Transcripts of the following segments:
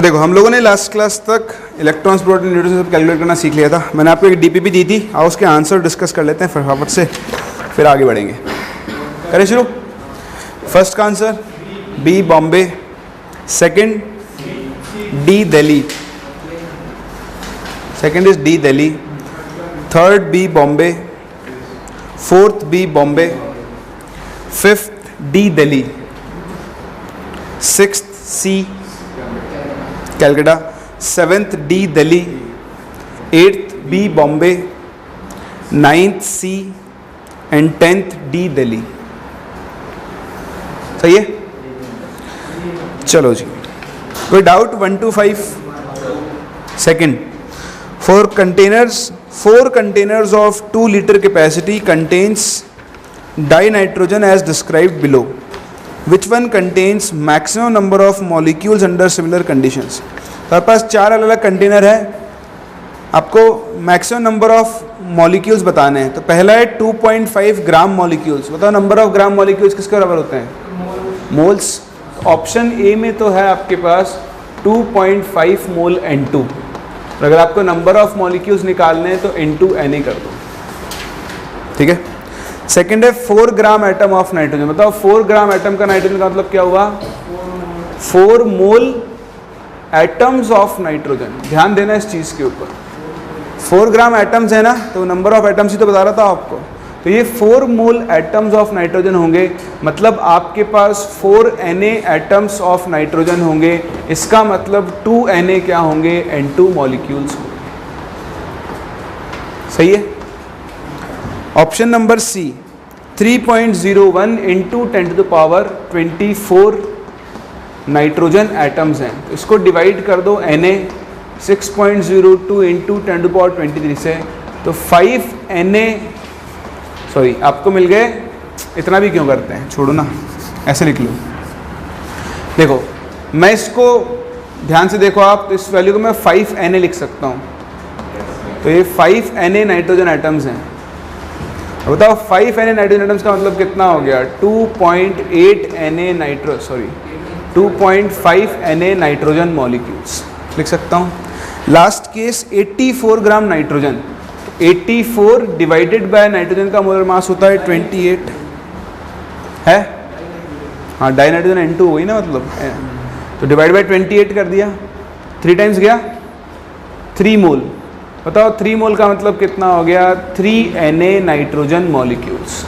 देखो हम लोगों ने लास्ट क्लास तक इलेक्ट्रॉन्स, प्रोटॉन, न्यूट्रॉन सब कैलकुलेट करना सीख लिया था। मैंने आपको एक डीपीपी दी थी, आओ उसके आंसर डिस्कस कर लेते हैं फटाफट से, फिर आगे बढ़ेंगे। करें शुरू। फर्स्ट का answer B Bombay, second D Delhi, second is D Delhi, third B Bombay, fourth B Bombay, fifth D Delhi, sixth C Calcutta, seventh D Delhi, eighth B Bombay, ninth C and tenth D Delhi. सही है? चलो जी, कोई doubt? 1 to 5। Second, four containers of 2 liter capacity contains dinitrogen as described below. Which one contains maximum number of molecules under similar conditions? तो आपके पास 4 अलग अलग container है, आपको मैक्सिमम नंबर ऑफ मॉलिक्यूल्स बताने हैं। तो पहला है 2.5 ग्राम मॉलिक्यूल्स। बताओ नंबर ऑफ ग्राम मॉलिक्यूल्स किसके बराबर होते हैं? मोल्स। ऑप्शन ए में तो है आपके पास 2.5 मोल N2। तो अगर आपको नंबर ऑफ मॉलिक्यूल्स निकालने हैं तो N2 Na कर दो। ठीक है। सेकेंड है 4 ग्राम एटम ऑफ नाइट्रोजन। बताओ 4 ग्राम एटम का नाइट्रोजन का मतलब क्या हुआ? 4 मोल एटम्स ऑफ नाइट्रोजन। ध्यान देना इस चीज़ के ऊपर, 4 ग्राम एटम्स है ना, तो नंबर ऑफ एटम्स ही तो बता रहा था आपको। तो ये 4 मोल एटम्स ऑफ नाइट्रोजन होंगे, मतलब आपके पास 4 Na एटम्स ऑफ नाइट्रोजन होंगे। इसका मतलब 2 Na क्या होंगे? N2 मॉलिक्यूल्स होंगे। सही है? Option number C 3.01 into 10⁻24 nitrogen atoms हैं। तो इसको डिवाइड कर दो Na 6.02 इंटू 10⁻23 से, तो 5 Na, सॉरी आपको मिल गए। इतना भी क्यों करते हैं, छोड़ो ना, ऐसे लिख लो। देखो मैं इसको ध्यान से देखो आप, तो इस वैल्यू को मैं 5 Na लिख सकता हूँ। तो ये 5 Na नाइट्रोजन एटम्स हैं। बताओ 5 Na नाइट्रोजन एटम्स का मतलब कितना हो गया? 2.5 Na नाइट्रोजन मॉलिक्यूल्स लिख सकता हूँ। Last case 84 gram nitrogen, 84 divided by nitrogen का मोलर मास होता है 28 है। हाँ, डाई नाइट्रोजन N2 हुई ना, मतलब तो डिवाइड बाय 28 कर दिया, 3 टाइम्स गया 3 मोल। बताओ 3 मोल का मतलब कितना हो गया? 3 Na नाइट्रोजन मॉलिक्यूल्स।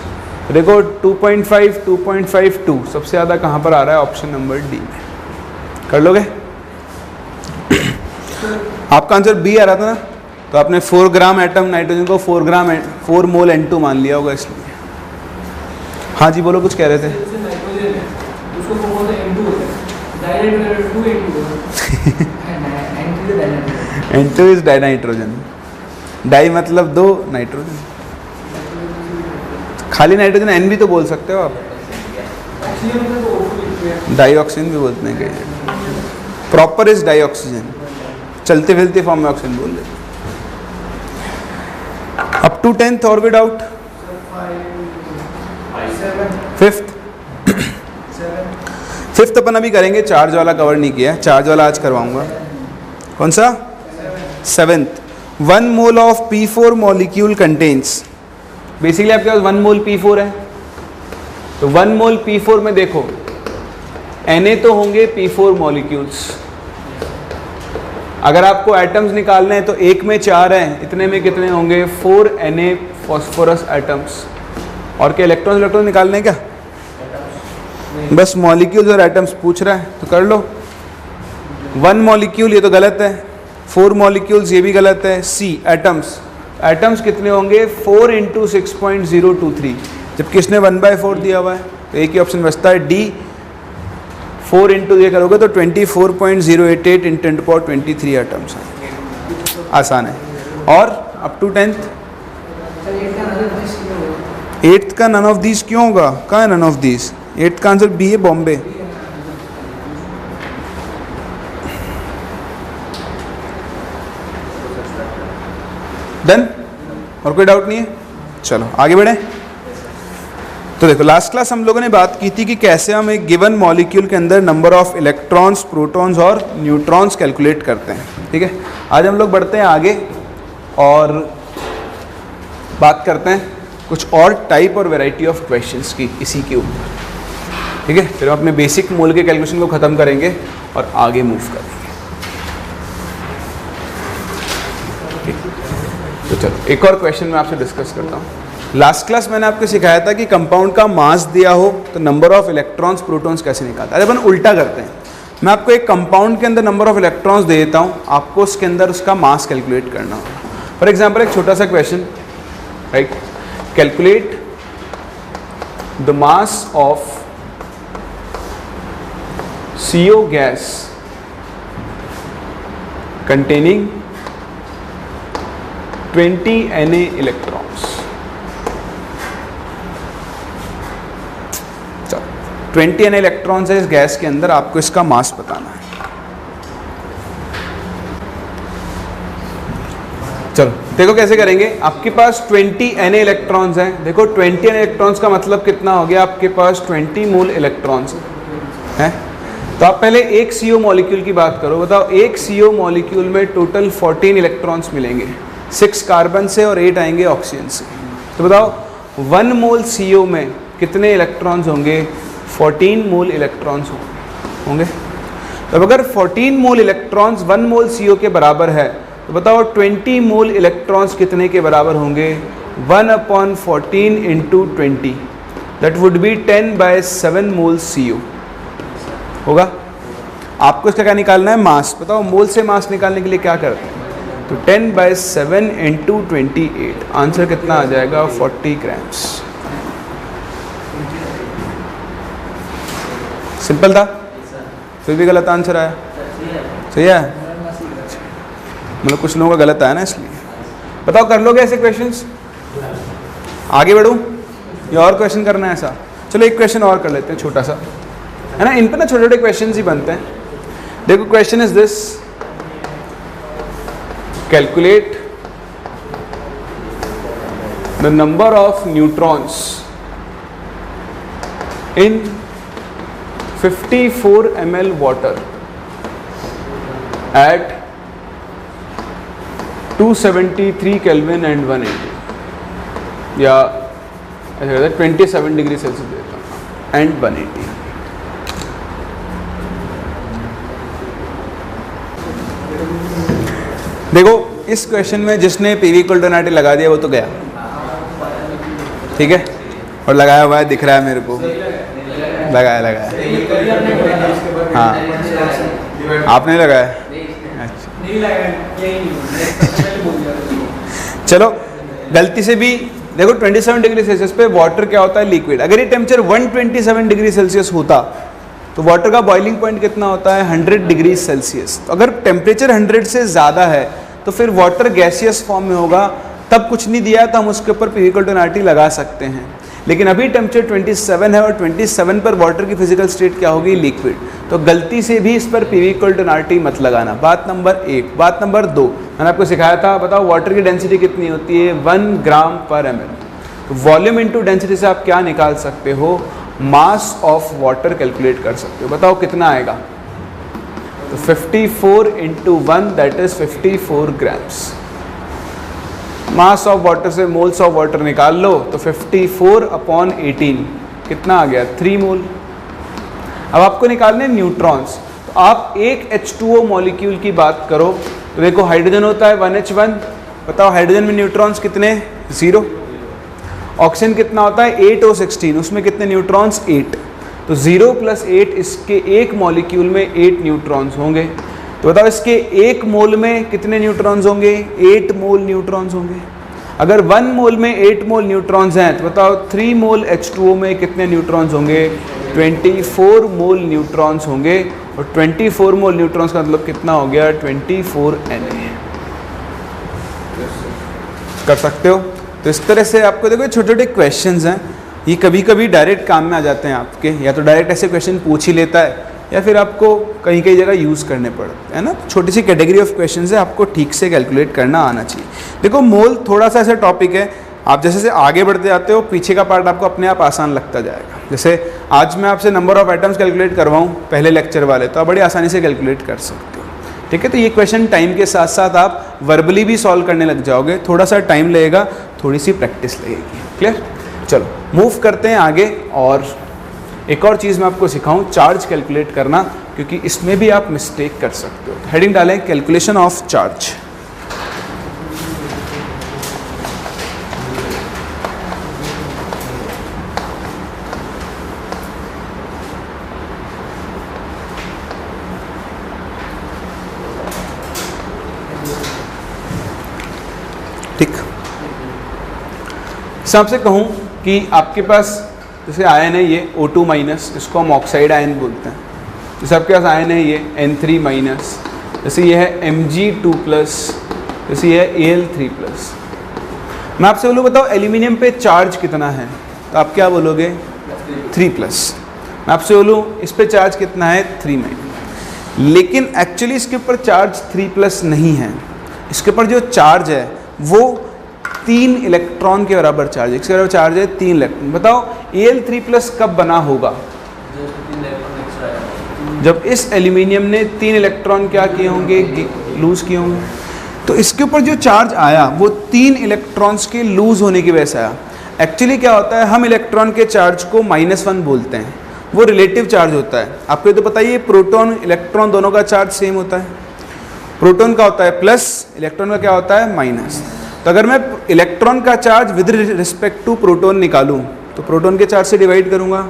देखो 2.5, 2.5, 2 सबसे ज़्यादा कहाँ पर आ रहा है? ऑप्शन नंबर डी में। कर लोगे? आपका आंसर बी आ रहा था ना, तो आपने 4 ग्राम एटम नाइट्रोजन को 4 मोल N2 मान लिया होगा इसलिए। हाँ जी बोलो, कुछ कह रहे थे? N2 is dinitrogen. डाई मतलब 2, नाइट्रोजन खाली नाइट्रोजन N भी तो बोल सकते हो आप, डाइऑक्सीजन भी बोलते हैं कई। प्रॉपर इज डाइऑक्सीजन, चलते फिरते फॉर्म में ऑक्सीजन बोल लेते। अप टू 10th और भी डाउट? फिफ्थ अपन अभी करेंगे, चार्ज वाला कवर नहीं किया, चार्ज वाला आज करवाऊंगा। कौन सा? 7th 1 mole of P4 molecule contains. Basically आपके पास 1 मोल P4 है, तो 1 मोल P4 में देखो Na तो होंगे P4 मॉलिक्यूल्स। अगर आपको एटम्स निकालने हैं तो 1 में 4 हैं, इतने में कितने होंगे? 4 Na फॉस्फोरस एटम्स। और क्या इलेक्ट्रॉन निकालने हैं क्या? बस मॉलिक्यूल्स और एटम्स पूछ रहा है तो कर लो। 1 मॉलिक्यूल ये तो गलत है, 4 मॉलिक्यूल्स ये भी गलत है। सी एटम्स कितने होंगे? 4 इंटू 6.023, जबकि इसने 1/4 दिया हुआ है, तो एक ही ऑप्शन बचता है डी। 4 इंटू ये करोगे तो 24.088 इन 10⁻23 एटम्स। आसान है। और अप टू 10th 8th का नन ऑफ दीज क्यों होगा? कहाँ है नन ऑफ दीज? 8th का आंसर बी है, बॉम्बे। डन? और कोई डाउट नहीं है? चलो आगे बढ़े। तो देखो लास्ट क्लास हम लोगों ने बात की थी कि कैसे हम एक गिवन मॉलिक्यूल के अंदर नंबर ऑफ इलेक्ट्रॉन्स, प्रोटॉन्स और न्यूट्रॉन्स कैलकुलेट करते हैं। ठीक है, आज हम लोग बढ़ते हैं आगे और बात करते हैं कुछ और टाइप और वैरायटी ऑफ क्वेश्चंस की इसी के ऊपर। ठीक है, फिर हम अपने बेसिक मोल के कैलकुलेशन को ख़त्म करेंगे और आगे मूव करेंगे। तो चलो एक और क्वेश्चन मैं आपसे डिस्कस करता हूँ। लास्ट क्लास मैंने आपको सिखाया था कि कंपाउंड का मास दिया हो तो नंबर ऑफ इलेक्ट्रॉन्स, प्रोटॉन्स कैसे निकालते हैं। अरे अपन उल्टा करते हैं, मैं आपको एक कंपाउंड के अंदर नंबर ऑफ इलेक्ट्रॉन्स दे देता हूँ, आपको उसके अंदर उसका मास कैलकुलेट करना होगा। फॉर एग्जाम्पल एक छोटा सा question, right, calculate the mass of CO gas containing 20 Na electrons. 20 Na electrons है इस गैस के अंदर, आपको इसका मास बताना है। चलो देखो कैसे करेंगे। आपके पास 20 Na इलेक्ट्रॉन्स हैं। देखो 20 Na इलेक्ट्रॉन्स का मतलब कितना हो गया, आपके पास 20 मोल इलेक्ट्रॉन्स हैं। तो आप पहले एक CO मॉलिक्यूल की बात करो, बताओ एक CO मॉलिक्यूल में टोटल 14 इलेक्ट्रॉन्स मिलेंगे, 6 कार्बन से और 8 आएंगे ऑक्सीजन से। तो बताओ 1 मोल CO में कितने इलेक्ट्रॉन्स होंगे, 14 मोल इलेक्ट्रॉन्स होंगे। तो अगर 14 मोल इलेक्ट्रॉन्स 1 मोल CO के बराबर है तो बताओ 20 मोल इलेक्ट्रॉन्स कितने के बराबर होंगे, 1/14 into 20, that would be 10/7 mole CO होगा। आपको इसका क्या निकालना है, मास। बताओ मोल से मास निकालने के लिए क्या करते हैं, तो 10/7 इंटू 28, आंसर कितना आ जाएगा, 40 ग्राम्स। सिंपल था, फिर भी गलत आंसर आया। सही है, मतलब कुछ लोगों का गलत आया ना, इसलिए। बताओ कर लोगे ऐसे क्वेश्चंस, आगे बढ़ूं या और क्वेश्चन करना है ऐसा। चलो एक क्वेश्चन और कर लेते हैं छोटा सा, है ना, इन पर ना छोटे छोटे क्वेश्चन ही बनते हैं। देखो question is this, calculate the number of neutrons in 54 ml water at 273 kelvin and 180, या ऐसा कहते हैं 27 डिग्री सेल्सियस देता हूँ एंड 180। देखो इस क्वेश्चन में जिसने PV = लगा दिया वो तो गया, ठीक है, और लगाया हुआ है, दिख रहा है मेरे को, लगाया। हाँ आपने लगाया, अच्छा चलो गलती से भी देखो 27 डिग्री सेल्सियस पे वाटर क्या होता है, लिक्विड। अगर ये टेम्परेचर 127 डिग्री सेल्सियस होता तो वाटर का बॉइलिंग पॉइंट कितना होता है, 100 डिग्री सेल्सियस। तो अगर टेम्परेचर 100 से ज़्यादा है तो फिर वाटर गैसियस फॉर्म में होगा, तब कुछ नहीं दिया है तो हम उसके ऊपर PV = लगा सकते हैं। लेकिन अभी टेम्परेचर 27 है और 27 पर वाटर की फिजिकल स्टेट क्या होगी, लिक्विड। तो गलती से भी इस पर PV = मत लगाना, बात नंबर 1। बात नंबर 2, मैंने आपको सिखाया था, बताओ वाटर की डेंसिटी कितनी होती है, 1 ग्राम पर ml। तो वॉल्यूम इंटू डेंसिटी से आप क्या निकाल सकते हो, मास ऑफ वाटर कैलकुलेट कर सकते हो। बताओ कितना आएगा, तो 54 into 1 that is 54 grams. Mass of water से मोल्स ऑफ वाटर निकाल लो तो 54/18 कितना आ गया, 3 मोल। अब आपको निकालने न्यूट्रॉन्स, तो आप एक H2O मॉलिक्यूल की बात करो तो देखो हाइड्रोजन होता है 1H1, बताओ हाइड्रोजन में न्यूट्रॉन्स कितने, 0। ऑक्सीजन कितना होता है 8O16, उसमें कितने न्यूट्रॉन्स, 8। तो 0 + 8, इसके एक मॉलिक्यूल में 8 न्यूट्रॉन्स होंगे। तो बताओ इसके एक मोल में कितने न्यूट्रॉन्स होंगे, 8 मोल न्यूट्रॉन्स होंगे। अगर 1 मोल में 8 मोल न्यूट्रॉन्स हैं तो बताओ 3 मोल H2O में कितने न्यूट्रॉन्स होंगे, 24 मोल न्यूट्रॉन्स होंगे। और 24 मोल न्यूट्रॉन्स का मतलब कितना हो गया, 24 Na। कर सकते हो। तो इस तरह से आपको देखो छोटे छोटे क्वेश्चंस हैं, ये कभी कभी डायरेक्ट काम में आ जाते हैं आपके, या तो डायरेक्ट ऐसे क्वेश्चन पूछ ही लेता है या फिर आपको कहीं कहीं जगह यूज़ करने पड़ते हैं ना। छोटी सी कैटेगरी ऑफ क्वेश्चंस है, आपको ठीक से कैलकुलेट करना आना चाहिए। देखो मोल थोड़ा सा ऐसा टॉपिक है आप जैसे जैसे आगे बढ़ते जाते हो पीछे का पार्ट आपको अपने आप आसान लगता जाएगा। जैसे आज मैं आपसे नंबर ऑफ एटम्स कैलकुलेट करवाऊँ पहले लेक्चर वाले, तो आप बड़ी आसानी से कैलकुलेट कर सकते हो। ठीक है, तो ये क्वेश्चन टाइम के साथ साथ आप वर्बली भी सॉल्व करने लग जाओगे, थोड़ा सा टाइम लगेगा, थोड़ी सी प्रैक्टिस लगेगी। क्लियर? चलो मूव करते हैं आगे। और एक और चीज़ मैं आपको सिखाऊँ, चार्ज कैलकुलेट करना, क्योंकि इसमें भी आप मिस्टेक कर सकते हो। हेडिंग डालें कैलकुलेशन ऑफ चार्ज। ठीक, इस आपसे कहूँ कि आपके पास जैसे आयन है ये O2 माइनस, इसको हम ऑक्साइड आयन बोलते हैं। जैसे आपके पास आयन है ये N3 माइनस, जैसे ये है Mg2 प्लस, जैसे ये है Al3 प्लस। मैं आपसे बोलूँ बताओ एल्यूमिनियम पे चार्ज कितना है, तो आप क्या बोलोगे? 3 प्लस। मैं आपसे बोलूँ इस पे चार्ज कितना है? 3 माइनस। लेकिन एक्चुअली इसके ऊपर चार्ज 3 प्लस नहीं है, इसके ऊपर जो चार्ज है वो 3 इलेक्ट्रॉन के बराबर चार्ज है। इसके बराबर चार्ज है 3 इलेक्ट्रॉन। बताओ Al3 प्लस कब बना होगा? जब इस एल्यूमिनियम ने 3 इलेक्ट्रॉन क्या किए होंगे? लूज किए होंगे। तो इसके ऊपर जो चार्ज आया वो 3 इलेक्ट्रॉन्स के लूज होने की वजह से आया। एक्चुअली क्या होता है, हम इलेक्ट्रॉन के चार्ज को -1 बोलते हैं, वो रिलेटिव चार्ज होता है। आपको तो पता ही है प्रोटॉन इलेक्ट्रॉन दोनों का चार्ज सेम होता है। प्रोटॉन का होता है प्लस, इलेक्ट्रॉन का क्या होता है? माइनस। तो अगर मैं इलेक्ट्रॉन का charge with respect to proton निकालूं तो प्रोटॉन के चार्ज से डिवाइड करूंगा,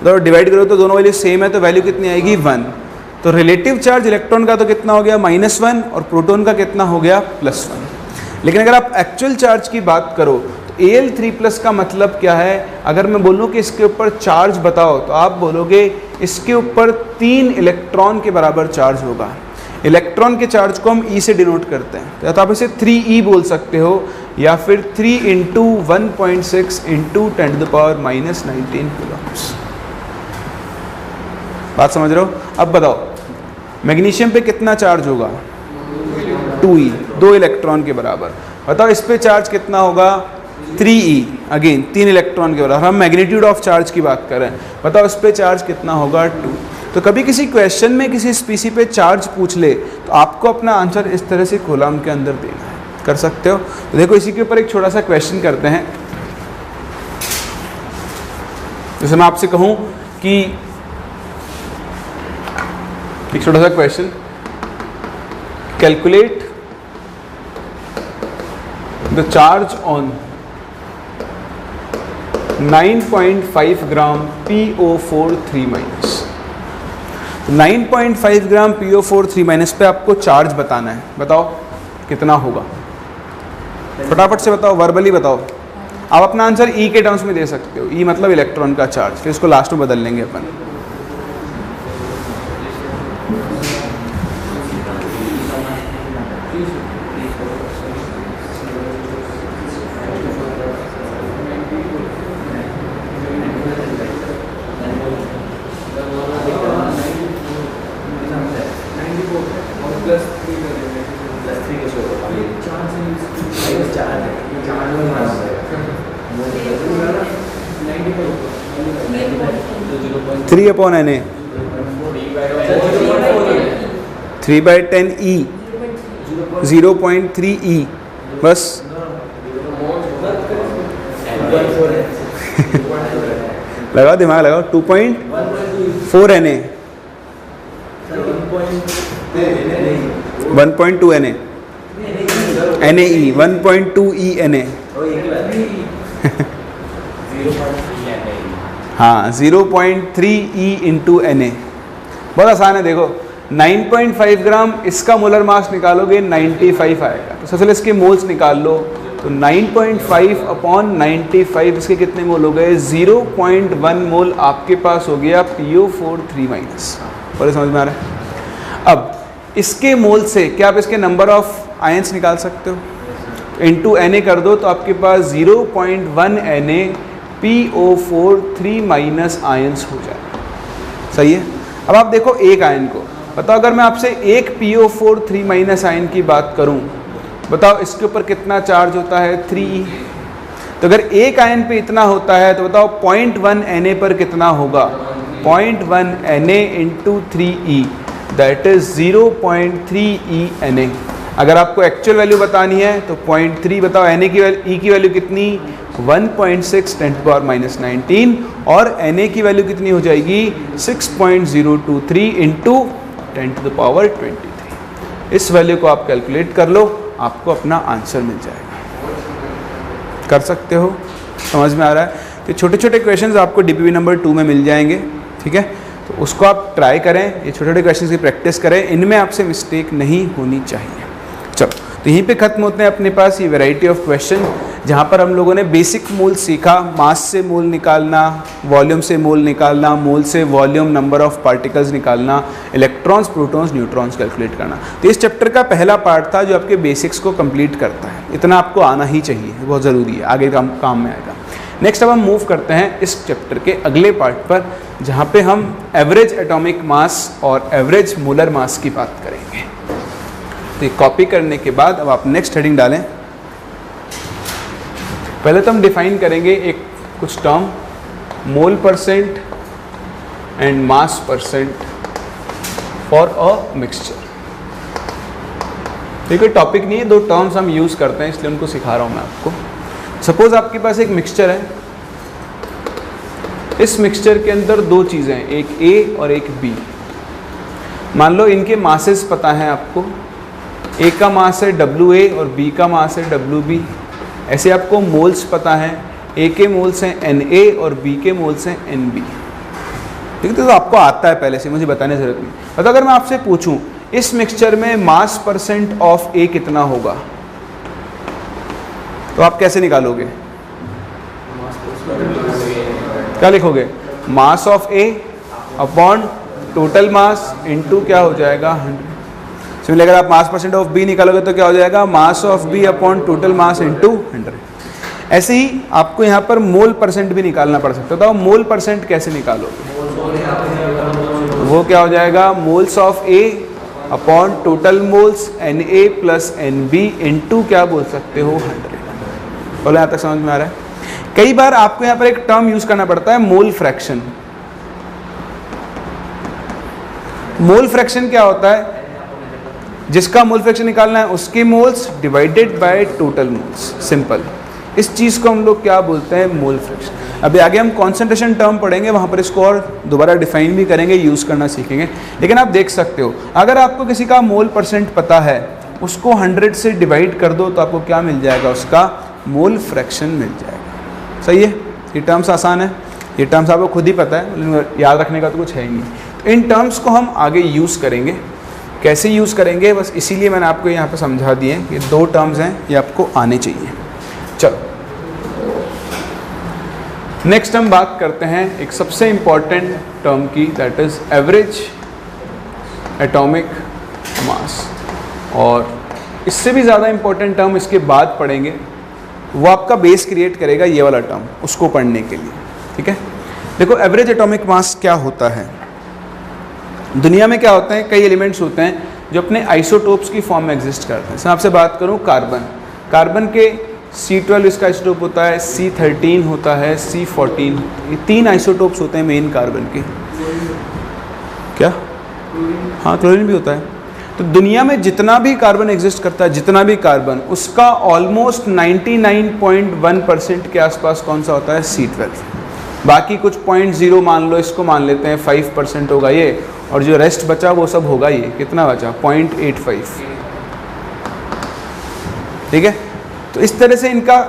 तो डिवाइड करो तो दोनों वैल्यू सेम है, तो वैल्यू कितनी आएगी? 1। तो रिलेटिव चार्ज इलेक्ट्रॉन का तो कितना हो गया? -1, और प्रोटॉन का कितना हो गया? +1। लेकिन अगर आप एक्चुअल चार्ज की बात करो तो Al3 प्लस का मतलब क्या है? अगर मैं बोलूँ कि इसके ऊपर चार्ज बताओ तो आप बोलोगे इसके ऊपर 3 इलेक्ट्रॉन के बराबर चार्ज होगा। इलेक्ट्रॉन के चार्ज को हम E से डिनोट करते हैं, तो आप इसे 3E बोल सकते हो, या फिर 3 × 1.6 × 10⁻⁻19 कूलम्स। बात समझ रहे हो? अब बताओ मैग्नीशियम पे कितना चार्ज होगा? 2E, 2 इलेक्ट्रॉन के बराबर। बताओ इस पे चार्ज कितना होगा? 3E, अगेन 3 इलेक्ट्रॉन के बराबर। हम मैग्नीट्यूड ऑफ चार्ज की बात कर रहे हैं। बताओ इस पे चार्ज कितना होगा? 2। तो कभी किसी क्वेश्चन में किसी स्पीसी पे चार्ज पूछ ले तो आपको अपना आंसर इस तरह से कॉलम के अंदर देना है। कर सकते हो? तो देखो इसी के ऊपर एक छोटा सा क्वेश्चन करते हैं। जैसे मैं आपसे कहूँ कि एक छोटा सा question, calculate the charge on 9.5 gram PO4 3-। 9.5 gram PO4 3- पे आपको चार्ज बताना है। बताओ कितना होगा? फटाफट से बताओ, वर्बली बताओ। आप अपना आंसर E के टर्म्स में दे सकते हो। E मतलब इलेक्ट्रॉन का चार्ज, फिर इसको लास्ट में बदल लेंगे अपन। Three upon NA 3/10E 0.3E बस। लगाओ दिमाग लगाओ। 2.4 NA 1.2 NA NaE 1.2E NA हाँ 0.3E × NA। बहुत आसान है। देखो 9.5 ग्राम इसका मोलर मास निकालोगे 95 आएगा, तो सबसे पहले इसके मोल्स निकाल लो। तो 9.5 अपॉन 95 इसके कितने मोल हो गए? 0.1 मोल आपके पास हो गया PO4 3-। और समझ में आ रहा है? अब इसके मोल से क्या आप इसके नंबर ऑफ आयंस निकाल सकते हो? इनटू Na कर दो तो आपके पास 0.1 Na PO4 3- आयंस हो जाएगा। सही है। अब आप देखो एक आयन को, बताओ अगर मैं आपसे एक PO4 3- आयन की बात करूं, बताओ इसके ऊपर कितना चार्ज होता है? 3E। तो अगर एक आयन पे इतना होता है तो बताओ 0.1 Na पर कितना होगा? 0.1 Na into 3e, that is 0.3 Na। अगर आपको एक्चुअल वैल्यू बतानी है तो 0.3 बताओ, Na की वैल्यू, E की वैल्यू कितनी? 1.6 10⁻19 और Na की वैल्यू कितनी हो जाएगी? 6.023 इंटू 10⁻23। इस वैल्यू को आप कैलकुलेट कर लो, आपको अपना आंसर मिल जाएगा। कर सकते हो? समझ में आ रहा है? तो छोटे छोटे क्वेश्चंस आपको DPP नंबर 2 में मिल जाएंगे, ठीक है? तो उसको आप ट्राई करें, ये छोटे छोटे क्वेश्चंस की प्रैक्टिस करें, इनमें आपसे मिस्टेक नहीं होनी चाहिए। चलो, तो यहीं पे खत्म होते हैं अपने पास ये वैरायटी ऑफ क्वेश्चन, जहाँ पर हम लोगों ने बेसिक मोल सीखा, मास से मोल निकालना, वॉल्यूम से मोल निकालना, मोल से वॉल्यूम, नंबर ऑफ पार्टिकल्स निकालना, इलेक्ट्रॉन्स, प्रोटॉन्स, न्यूट्रॉन्स कैलकुलेट करना। तो इस चैप्टर का पहला पार्ट था जो आपके बेसिक्स को कंप्लीट करता है। इतना आपको आना ही चाहिए, बहुत ज़रूरी है, आगे काम में आएगा। नेक्स्ट अब हम मूव करते हैं इस चैप्टर के अगले पार्ट पर, जहाँ पे हम एवरेज एटॉमिक मास और एवरेज मोलर मास की बात करेंगे। तो ये कॉपी करने के बाद अब आप नेक्स्ट हेडिंग डालें। पहले तो हम डिफाइन करेंगे एक कुछ term, mole percent and mass percent for a mixture. देखिए टॉपिक नहीं है, दो टर्म्स हम यूज़ करते हैं इसलिए उनको सिखा रहा हूँ मैं आपको। सपोज आपके पास एक मिक्सचर है, इस मिक्सचर के अंदर दो चीज़ें हैं, एक A और एक B। मान लो इनके मासेस पता है आपको, A का मास है WA और B का मास है WB। ऐसे आपको मोल्स पता है, A के मोल्स हैं Na और B के मोल्स हैं NB। ठीक है, तो आपको आता है पहले से, मुझे बताने की जरूरत नहीं। तो अगर मैं आपसे पूछूं इस मिक्सचर में मास परसेंट ऑफ A कितना होगा, तो आप कैसे निकालोगे? क्या लिखोगे? Mass of A upon total mass into क्या हो जाएगा 100। सिमिलरली अगर आप मास परसेंट ऑफ B निकालोगे तो क्या हो जाएगा? Mass of B upon total mass into 100। ऐसे ही आपको यहाँ पर मोल परसेंट भी निकालना पड़ सकता है। तो मोल परसेंट कैसे निकालोगे? वो क्या हो जाएगा? Moles of A upon total moles Na plus NB into क्या बोल सकते हो 100। बोलो यहाँ तक समझ में आ रहा है? कई बार आपको यहाँ पर एक टर्म यूज करना पड़ता है, मोल फ्रैक्शन। मोल फ्रैक्शन क्या होता है? जिसका मोल फ्रैक्शन निकालना है उसके moles divided by total moles, simple. इस चीज़ को हम लोग क्या बोलते हैं? Mole fraction. अभी आगे हम कॉन्सेंट्रेशन टर्म पढ़ेंगे, वहाँ पर इसको और दोबारा डिफाइन भी करेंगे, यूज़ करना सीखेंगे। लेकिन आप देख सकते हो, अगर आपको किसी का मोल परसेंट पता है, उसको 100 से डिवाइड कर दो तो आपको क्या मिल जाएगा? उसका मोल फ्रैक्शन मिल जाएगा। सही है? ये टर्म्स आसान है, ये टर्म्स आपको खुद ही पता है, याद रखने का तो कुछ है ही नहीं। इन टर्म्स को हम आगे यूज़ करेंगे। कैसे यूज़ करेंगे बस इसीलिए मैंने आपको यहाँ पे समझा दिए हैं कि दो टर्म्स हैं, ये आपको आने चाहिए। चलो नेक्स्ट हम बात करते हैं एक सबसे इम्पॉर्टेंट टर्म की, that is average atomic mass. और इससे भी ज़्यादा इम्पॉर्टेंट टर्म इसके बाद पढ़ेंगे, वो आपका बेस क्रिएट करेगा ये वाला टर्म, उसको पढ़ने के लिए। ठीक है, देखो एवरेज एटॉमिक मास क्या होता है। दुनिया में क्या होते हैं, कई एलिमेंट्स होते हैं जो अपने आइसोटोप्स की फॉर्म में एग्जिस्ट करते हैं। आपसे बात करूं कार्बन, कार्बन के C12 इसका आइसोटोप होता है, C13 होता है, C14, ये 3 आइसोटोप्स होते हैं मेन कार्बन के। क्या? हाँ, क्लोरीन भी होता है। तो दुनिया में जितना भी कार्बन एग्जिस्ट करता है, जितना भी कार्बन, उसका ऑलमोस्ट 99.1% के आसपास कौन सा होता है? C12। बाकी कुछ 0.0 मान लो, इसको मान लेते हैं 5% होगा ये, और जो रेस्ट बचा वो सब होगा ये। कितना बचा? 0.85। ठीक है, तो इस तरह से इनका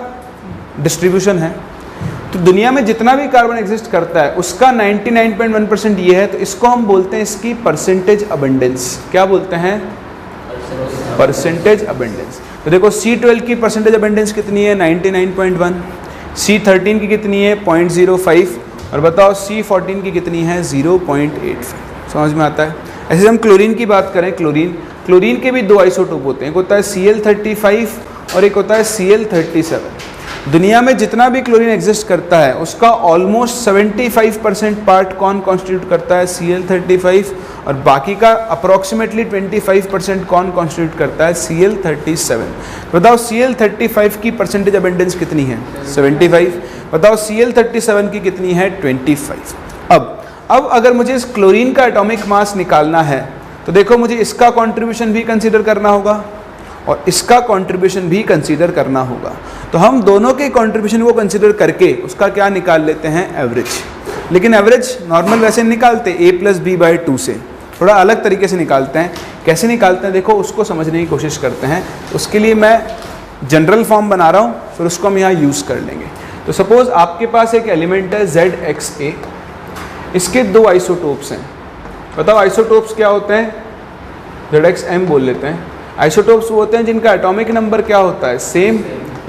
डिस्ट्रीब्यूशन है। तो दुनिया में जितना भी कार्बन एग्जिस्ट करता है उसका 99.1% ये है, तो इसको हम बोलते हैं इसकी परसेंटेज अबंडेंस। क्या बोलते हैं? Percentage abundance. तो देखो C12 की परसेंटेज अबंडेंस कितनी है? 99.1। C13 की कितनी है? 0.05। और बताओ C14 की कितनी है? 0.85। समझ में आता है? ऐसे हम क्लोरीन की बात करें, क्लोरीन के भी 2 आइसोटोप होते हैं, एक होता है Cl35 और एक होता है Cl37। दुनिया में जितना भी क्लोरीन एग्जिस्ट करता है उसका ऑलमोस्ट 75% पार्ट कौन कॉन्स्टिट्यूट करता है? Cl35, और बाकी का अप्रॉक्सीमेटली 25% कौन कॉन्स्टिट्यूट करता है? Cl37। बताओ Cl35 की परसेंटेज अबेंडेंस कितनी है? 75। बताओ Cl37 की कितनी है? 25। अब अगर मुझे इस क्लोरीन का एटॉमिक मास निकालना है तो देखो मुझे इसका कंट्रीब्यूशन भी कंसीडर करना होगा और इसका कंट्रीब्यूशन भी कंसीडर करना होगा। तो हम दोनों के कंट्रीब्यूशन को कंसीडर करके उसका क्या निकाल लेते हैं? एवरेज। लेकिन एवरेज नॉर्मल वैसे निकालते a+b/2 से, थोड़ा अलग तरीके से निकालते हैं। कैसे निकालते हैं देखो, उसको समझने की कोशिश करते हैं। उसके लिए मैं जनरल फॉर्म बना रहा हूँ, फिर उसको हम यहाँ यूज़ कर लेंगे। तो सपोज आपके पास एक एलिमेंट है ZXA, इसके दो आइसोटोप्स हैं। बताओ आइसोटोप्स क्या होते हैं? ZXM बोल लेते हैं। आइसोटोप्स वो होते हैं जिनका एटॉमिक नंबर क्या होता है? सेम,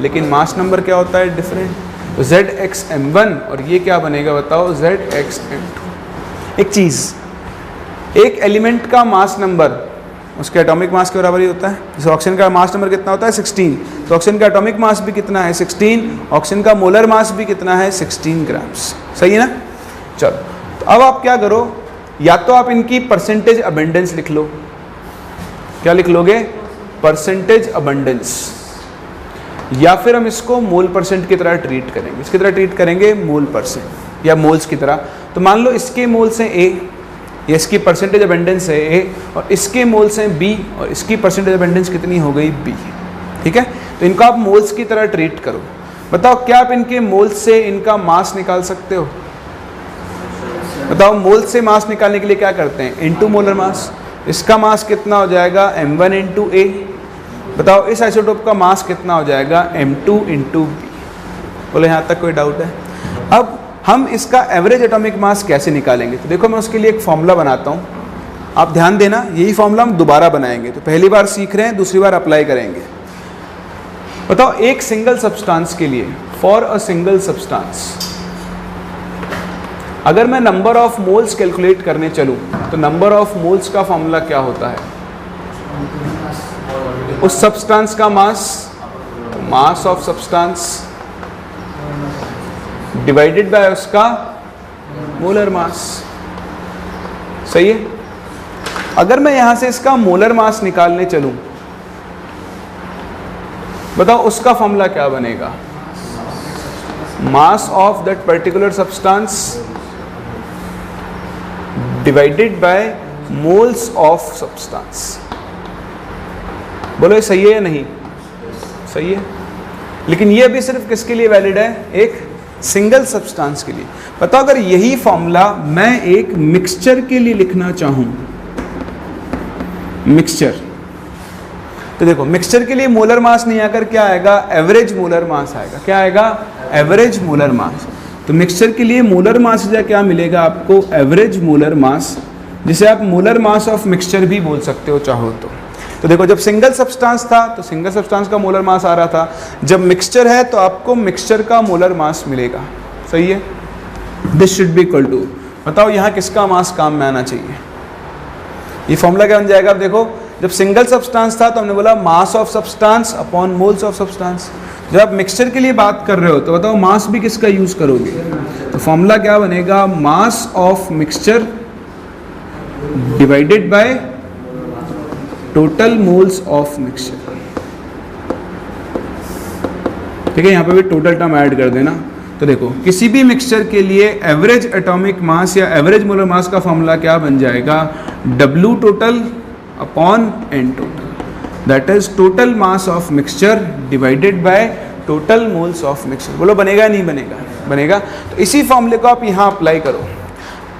लेकिन मास नंबर क्या होता है? डिफरेंट। तो ZXM1 और ये क्या बनेगा बताओ? ZXM2। एक चीज़, एक एलिमेंट का मास नंबर उसके एटॉमिक मास के बराबर ही होता है। जैसे ऑक्सीजन का मास नंबर कितना होता है? 16, तो ऑक्सीजन का एटॉमिक मास भी कितना है? 16। ऑक्सीजन का मोलर मास भी कितना है? 16 ग्राम्स। सही है ना? चलो, तो अब आप क्या करो, या तो आप इनकी परसेंटेज अबेंडेंस लिख लो। क्या लिख लोगे? Percentage abundance. या फिर हम इसको मोल परसेंट की तरह ट्रीट करेंगे। इसकी तरह ट्रीट करेंगे, मोल परसेंट या मोल्स की तरह। तो मान लो इसके मोल्स हैं A, या इसकी परसेंटेज अबेंडेंस है A, और इसके मोल्स हैं B, और इसकी परसेंटेज अबेंडेंस कितनी हो गई? B। ठीक है, तो इनको आप मोल्स की तरह ट्रीट करो। बताओ क्या आप इनके मोल्स से इनका मास निकाल सकते हो? बताओ मोल्स से मास निकालने के लिए क्या करते हैं? Into molar mass. इसका मास कितना हो जाएगा? m1 into A। बताओ इस आइसोटोप का मास कितना हो जाएगा? m2 into B। बोले यहाँ तक कोई डाउट है? अब हम इसका एवरेज एटॉमिक मास कैसे निकालेंगे? तो देखो मैं उसके लिए एक फॉर्मूला बनाता हूँ, आप ध्यान देना। यही फॉर्मूला हम दोबारा बनाएंगे, तो पहली बार सीख रहे हैं, दूसरी बार अप्लाई करेंगे। बताओ एक सिंगल सब्सटेंस के लिए, फॉर अ सिंगल सब्सटेंस, अगर मैं नंबर ऑफ मोल्स कैलकुलेट करने चलूं तो नंबर ऑफ मोल्स का फॉर्मूला क्या होता है? उस सब्सटेंस का mass, mass of substance divided by उसका मोलर मास। सही है? अगर मैं यहां से इसका मोलर मास निकालने चलूं, बताओ उसका फॉर्मूला क्या बनेगा? Mass of that particular substance divided bye moles of substance. बोलो ये सही है या नहीं? सही है। लेकिन ये अभी सिर्फ किसके लिए वैलिड है? एक सिंगल सब्सटेंस के लिए। पता, अगर यही फॉर्मूला मैं एक मिक्सचर के लिए लिखना चाहूं, मिक्सचर, तो देखो मिक्सचर के लिए मोलर मास नहीं आकर क्या आएगा? एवरेज मोलर मास आएगा। क्या आएगा? Average molar mass. तो मिक्सचर के लिए मोलर मास या क्या मिलेगा आपको? एवरेज मोलर मास, जिसे आप मोलर मास ऑफ मिक्सचर भी बोल सकते हो चाहो तो देखो जब सिंगल सब्सटेंस था तो सिंगल सब्सटेंस का मोलर मास आ रहा था, जब मिक्सचर है तो आपको मिक्सचर का मोलर मास मिलेगा। सही है? This should be equal to, बताओ यहाँ किसका मास काम में आना चाहिए? ये फॉर्मूला क्या बन जाएगा? अब देखो जब सिंगल सब्सटेंस था तो हमने बोला मास of substance upon moles of substance. जब आप मिक्सचर के लिए बात कर रहे हो तो बताओ मास भी किसका यूज करोगे? तो फॉर्मूला क्या बनेगा? Mass of mixture divided by total moles of mixture. ठीक है, यहाँ पे भी टोटल टर्म ऐड कर देना। तो देखो किसी भी मिक्सचर के लिए एवरेज एटॉमिक मास या एवरेज मोलर मास का फॉर्मूला क्या बन जाएगा? W total upon N total, that is total mass of mixture divided by total moles of mixture. बोलो बनेगा नहीं बनेगा? बनेगा। तो इसी फॉर्मूले को आप यहाँ अप्लाई करो।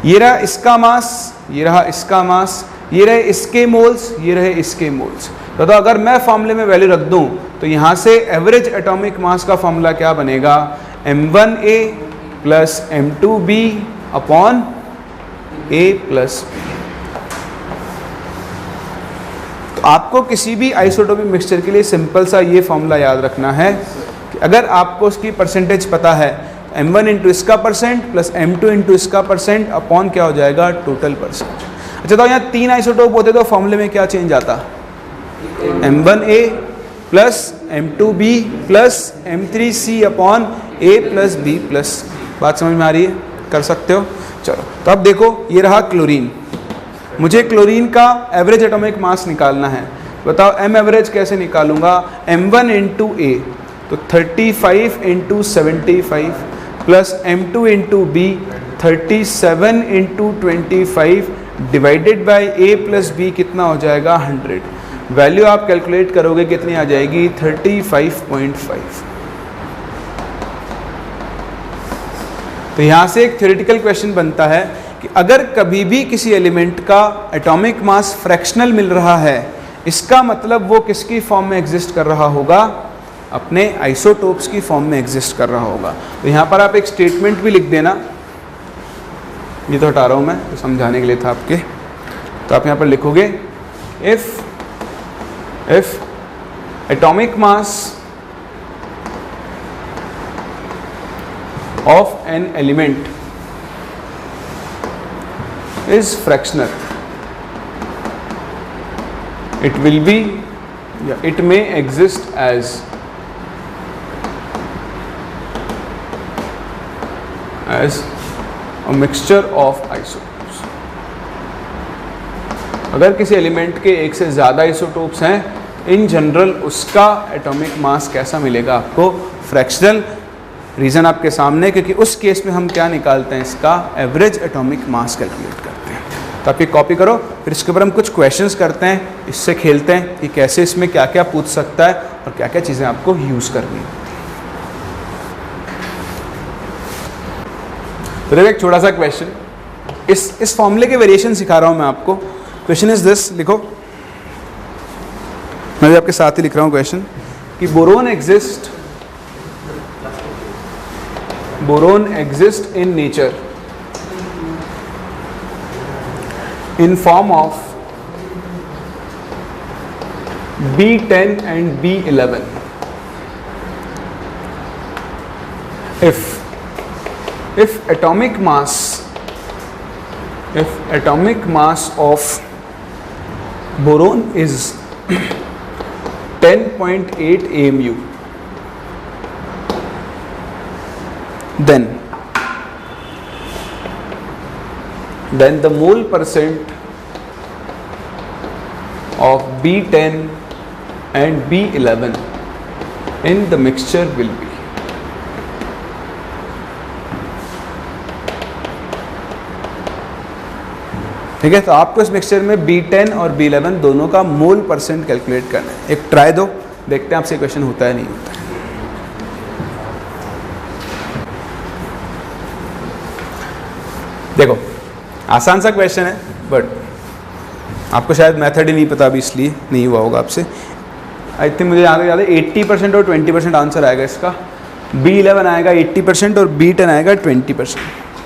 ये रहा इसका मास, ये रहा इसका मास, ये रहे इसके मोल्स, ये रहे इसके मोल्स। तो अगर मैं फॉर्मूले में वैल्यू रख दूं तो यहाँ से एवरेज एटॉमिक मास का फॉर्मूला क्या बनेगा? m1a plus m2b upon a plus b। तो आपको किसी भी आइसोटोपिक मिक्सचर के लिए सिंपल सा ये फॉर्मूला याद रखना है कि अगर आपको उसकी परसेंटेज पता है, m1 इंटू इसका परसेंट प्लस m2 इंटू इसका परसेंट अपॉन क्या हो जाएगा? Total percent. अच्छा तो यहाँ 3 आइसोटोप होते तो फॉर्मूले में क्या चेंज आता? m1a plus M2B plus M3C upon A plus B plus. बात समझ में आ रही है? कर सकते हो? चलो, तो अब देखो, ये रहा क्लोरीन। मुझे क्लोरीन का एवरेज एटॉमिक मास निकालना है। बताओ M एवरेज कैसे निकालूंगा? M1 इंटू A, तो 35 into 75 plus M2 into B 37 into 25 divided by A plus B कितना हो जाएगा? 100। वैल्यू आप कैलकुलेट करोगे कितनी आ जाएगी? 35.5। तो यहाँ से एक थ्योरेटिकल क्वेश्चन बनता है कि अगर कभी भी किसी एलिमेंट का एटॉमिक मास फ्रैक्शनल मिल रहा है, इसका मतलब वो किसकी फॉर्म में एग्जिस्ट कर रहा होगा? अपने आइसोटोप्स की फॉर्म में एग्जिस्ट कर रहा होगा। तो यहाँ पर आप एक स्टेटमेंट भी लिख देना, ये तो हटा रहा हूँ मैं, तो समझाने के लिए था आपके। तो आप यहाँ पर लिखोगे if atomic mass of an element is fractional, it will be, it may exist as a mixture of isotopes। अगर किसी एलिमेंट के एक से ज़्यादा आइसोटोप्स हैं, इन जनरल उसका एटॉमिक मास कैसा मिलेगा आपको? फ्रैक्शनल। रीज़न आपके सामने, क्योंकि उस केस में हम क्या निकालते हैं? इसका एवरेज एटॉमिक मास कैलकुलेट करते हैं। तो आप ये कॉपी करो, फिर इसके ऊपर हम कुछ क्वेश्चंस करते हैं, इससे खेलते हैं कि कैसे इसमें क्या क्या पूछ सकता है और क्या क्या चीज़ें आपको यूज़ करनी है। तो देखो, एक छोटा सा क्वेश्चन, इस फॉर्मूले के वेरिएशन सिखा रहा हूँ मैं आपको। क्वेश्चन इज दिस, लिखो, मैं भी आपके साथ ही लिख रहा हूँ क्वेश्चन, कि boron exist in nature in form of B10 and B11 if atomic mass of boron is 10.8 AMU, then the mole percent of B10 and B11 in the mixture will be। ठीक है, तो आपको इस mixture में B10 और B11 दोनों का मोल percent calculate करना है। एक ट्राई दो, देखते हैं आपसे क्वेश्चन होता है नहीं होता है। देखो, आसान सा क्वेश्चन है, बट आपको शायद मेथड ही नहीं पता अभी, इसलिए नहीं हुआ होगा आपसे। आई थिंक मुझे याद है 80% और 20% आंसर आएगा इसका। B11 आएगा 80% और B10 आएगा 20%।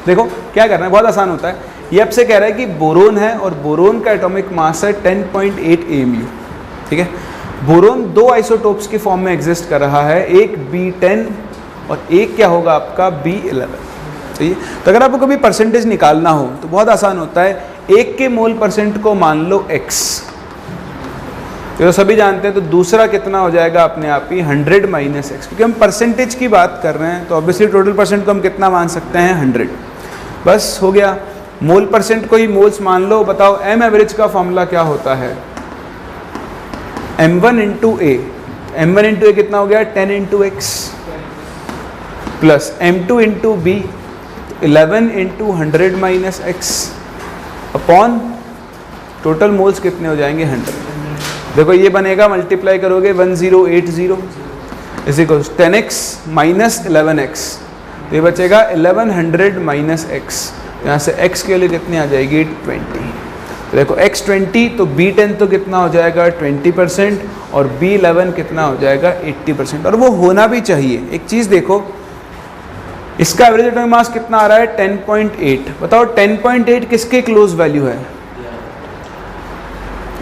देखो क्या करना है, बहुत आसान होता है। ये आपसे कह रहा है कि बोरोन है और बोरोन का एटॉमिक मास है 10.8 AMU। ठीक है, बोरोन दो आइसोटोप्स की फॉर्म में एग्जिस्ट कर रहा है, एक B10 और एक क्या होगा आपका B11। सही है, तो अगर आपको कभी परसेंटेज निकालना हो तो बहुत आसान होता है। एक के मोल परसेंट को मान लो x, तो सभी जानते हैं, तो दूसरा कितना हो जाएगा अपने आप ही 100 माइनस x, क्योंकि हम परसेंटेज की बात कर रहे हैं, तो ऑब्वियसली टोटल परसेंट को हम कितना मान सकते हैं? 100। बस हो गया। मोल परसेंट को ही मोल्स मान लो। बताओ m एवरेज का फॉर्मूला क्या होता है? m1 into a, m1 into a कितना हो गया? 10 into x plus m2 into b 11 into 100 minus x upon total moles कितने हो जाएंगे? 100। देखो ये बनेगा, मल्टीप्लाई करोगे 1080 is equal 10x minus 11x, तो ये बचेगा 1100 माइनस x। यहाँ से x के लिए कितनी आ जाएगी? 20। तो देखो x 20, तो B10 तो कितना हो जाएगा? 20% और B11 कितना हो जाएगा? 80%। और वो होना भी चाहिए। एक चीज़ देखो, इसका एवरेज एटॉमिक मास कितना आ रहा है? 10.8। बताओ 10.8 किसके क्लोज वैल्यू है?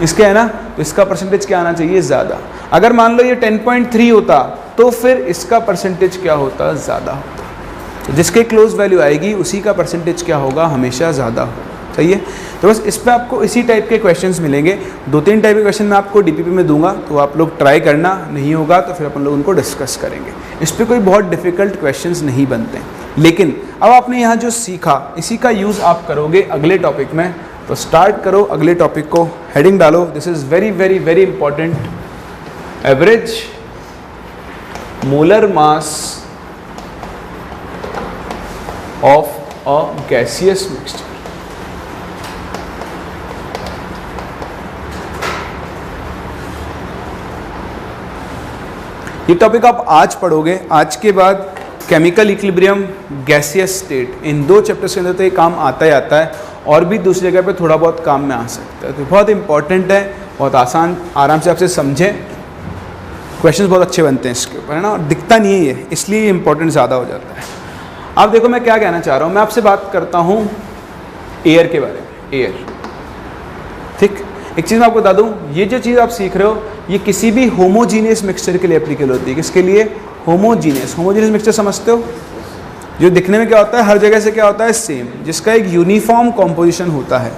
इसके है ना, तो इसका परसेंटेज क्या आना चाहिए? ज़्यादा। अगर मान लो ये 10.3 होता तो फिर इसका परसेंटेज क्या होता? ज़्यादा होता। तो जिसके क्लोज वैल्यू आएगी उसी का परसेंटेज क्या होगा? हमेशा ज़्यादा होगा। सही है। तो बस इस पे आपको इसी टाइप के क्वेश्चंस मिलेंगे, 2-3 टाइप के क्वेश्चन मैं आपको डीपीपी में दूंगा, तो आप लोग ट्राई करना, नहीं होगा तो फिर अपन लोग उनको डिस्कस करेंगे। इस पे कोई बहुत डिफ़िकल्ट क्वेश्चंस नहीं बनते हैं, लेकिन अब आपने यहाँ जो सीखा इसी का यूज़ आप करोगे अगले टॉपिक में। तो स्टार्ट करो अगले टॉपिक को, हेडिंग डालो, this is very very very important, average molar mass of a gaseous mixture. ये टॉपिक आप आज पढ़ोगे, आज के बाद केमिकल इक्विलिब्रियम, गैसियस स्टेट, इन 2 चैप्टर्स के अंदर तो ये काम आता ही आता है, और भी दूसरी जगह पे थोड़ा बहुत काम में आ सकता है। तो बहुत इंपॉर्टेंट है, बहुत आसान, आराम से आपसे समझें, क्वेश्चंस बहुत अच्छे बनते हैं इसके ऊपर, है ना, और दिखता नहीं है ये, इसलिए इंपॉर्टेंट ज़्यादा हो जाता है। आप देखो मैं क्या कहना चाह रहा हूँ, मैं आपसे बात करता हूँ एयर के बारे में, एयर, ठीक। एक चीज़ मैं आपको बता दूँ, ये जो चीज़ आप सीख रहे हो ये किसी भी होमोजीनियस मिक्सचर के लिए एप्लीकेबल होती है। किसके लिए? होमोजीनियस। होमोजीनियस मिक्सचर समझते हो? जो दिखने में क्या होता है, हर जगह से क्या होता है, सेम, जिसका एक यूनिफॉर्म कॉम्पोजिशन होता है।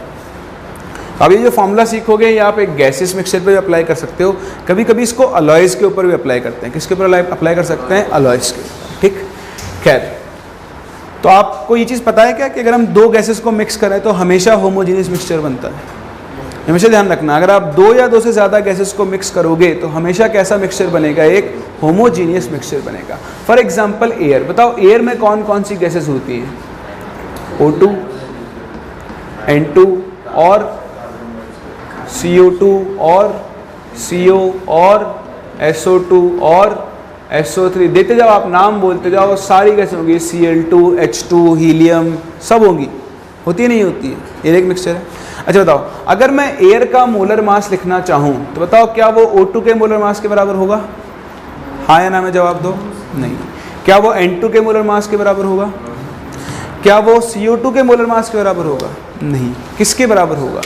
अब ये जो फॉर्मूला सीखोगे ये आप एक गैसियस मिक्सचर पे भी अप्लाई कर सकते हो, कभी कभी इसको अलॉयज़ के ऊपर भी अप्लाई करते हैं। किसके ऊपर अप्लाई कर सकते हैं? अलॉयज़ के ऊपर, ठीक। खैर, तो आपको ये चीज़ पता है क्या कि अगर हम 2 गैसेस को मिक्स करें तो हमेशा होमोजीनियस मिक्सचर बनता है। हमेशा ध्यान रखना, अगर आप 2 या 2 से ज़्यादा गैसेस को मिक्स करोगे तो हमेशा कैसा मिक्सचर बनेगा? एक होमोजीनियस मिक्सचर बनेगा। फॉर एग्जांपल एयर, बताओ एयर में कौन कौन सी गैसेस होती हैं? O2, N2 और CO2 और CO और SO2 और SO3, देते जाओ आप, नाम बोलते जाओ, सारी गैसें होंगी, Cl2, H2, हीलियम, सब होंगी। होती है नहीं होती है? एयर एक मिक्सचर है। अच्छा बताओ, अगर मैं एयर का मोलर मास लिखना चाहूँ तो बताओ क्या वो O2 के मोलर मास के बराबर होगा? हाँ या ना में जवाब दो। नहीं। क्या वो N2 के मोलर मास के बराबर होगा? क्या वो CO2 के मोलर मास के बराबर होगा? नहीं। किसके बराबर होगा?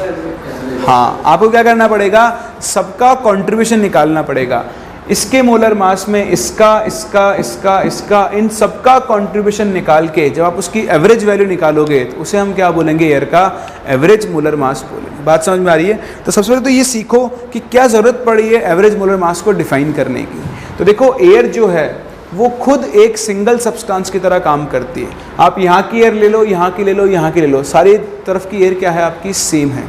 हाँ, आपको क्या करना पड़ेगा? सबका कंट्रीब्यूशन निकालना पड़ेगा। इसके मोलर मास में इसका, इसका, इसका, इसका, इन सबका कंट्रीब्यूशन निकाल के जब आप उसकी एवरेज वैल्यू निकालोगे तो उसे हम क्या बोलेंगे? एयर का एवरेज मोलर मास बोलेंगे। बात समझ में आ रही है? तो सबसे पहले तो ये सीखो कि क्या ज़रूरत पड़ी है एवरेज मोलर मास को डिफाइन करने की। तो देखो, एयर जो है वो खुद एक सिंगल सब्सटेंस की तरह काम करती है। आप यहाँ की एयर ले लो, यहाँ की ले लो, यहाँ की ले लो, सारी तरफ की एयर क्या है आपकी? सेम है।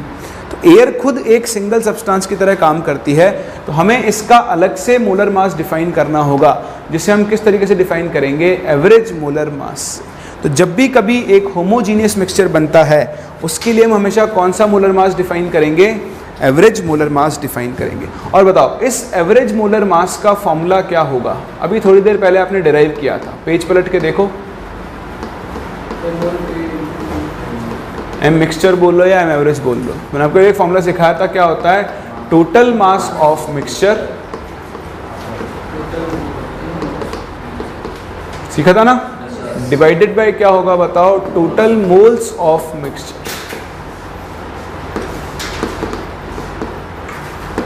तो एयर खुद एक सिंगल सब्सटेंस की तरह काम करती है, तो हमें इसका अलग से मोलर मास डिफाइन करना होगा, जिसे हम किस तरीके से डिफाइन करेंगे? Average molar mass. तो जब भी कभी एक होमोजीनियस मिक्सचर बनता है उसके लिए हम हमेशा कौन सा मोलर मास डिफाइन करेंगे? एवरेज मोलर मास डिफाइन करेंगे। और बताओ, इस एवरेज मोलर मास का फॉर्मूला क्या होगा? अभी थोड़ी देर पहले आपने डिराइव किया था, पेज पलट के देखो। एम मिक्सचर बोल लो या एम एवरेज बोल लो, मैंने आपको एक फॉर्मूला सिखाया था, क्या होता है? टोटल मास ऑफ मिक्सचर, सीखा था ना, डिवाइडेड बाय क्या होगा बताओ? Total moles of mixture.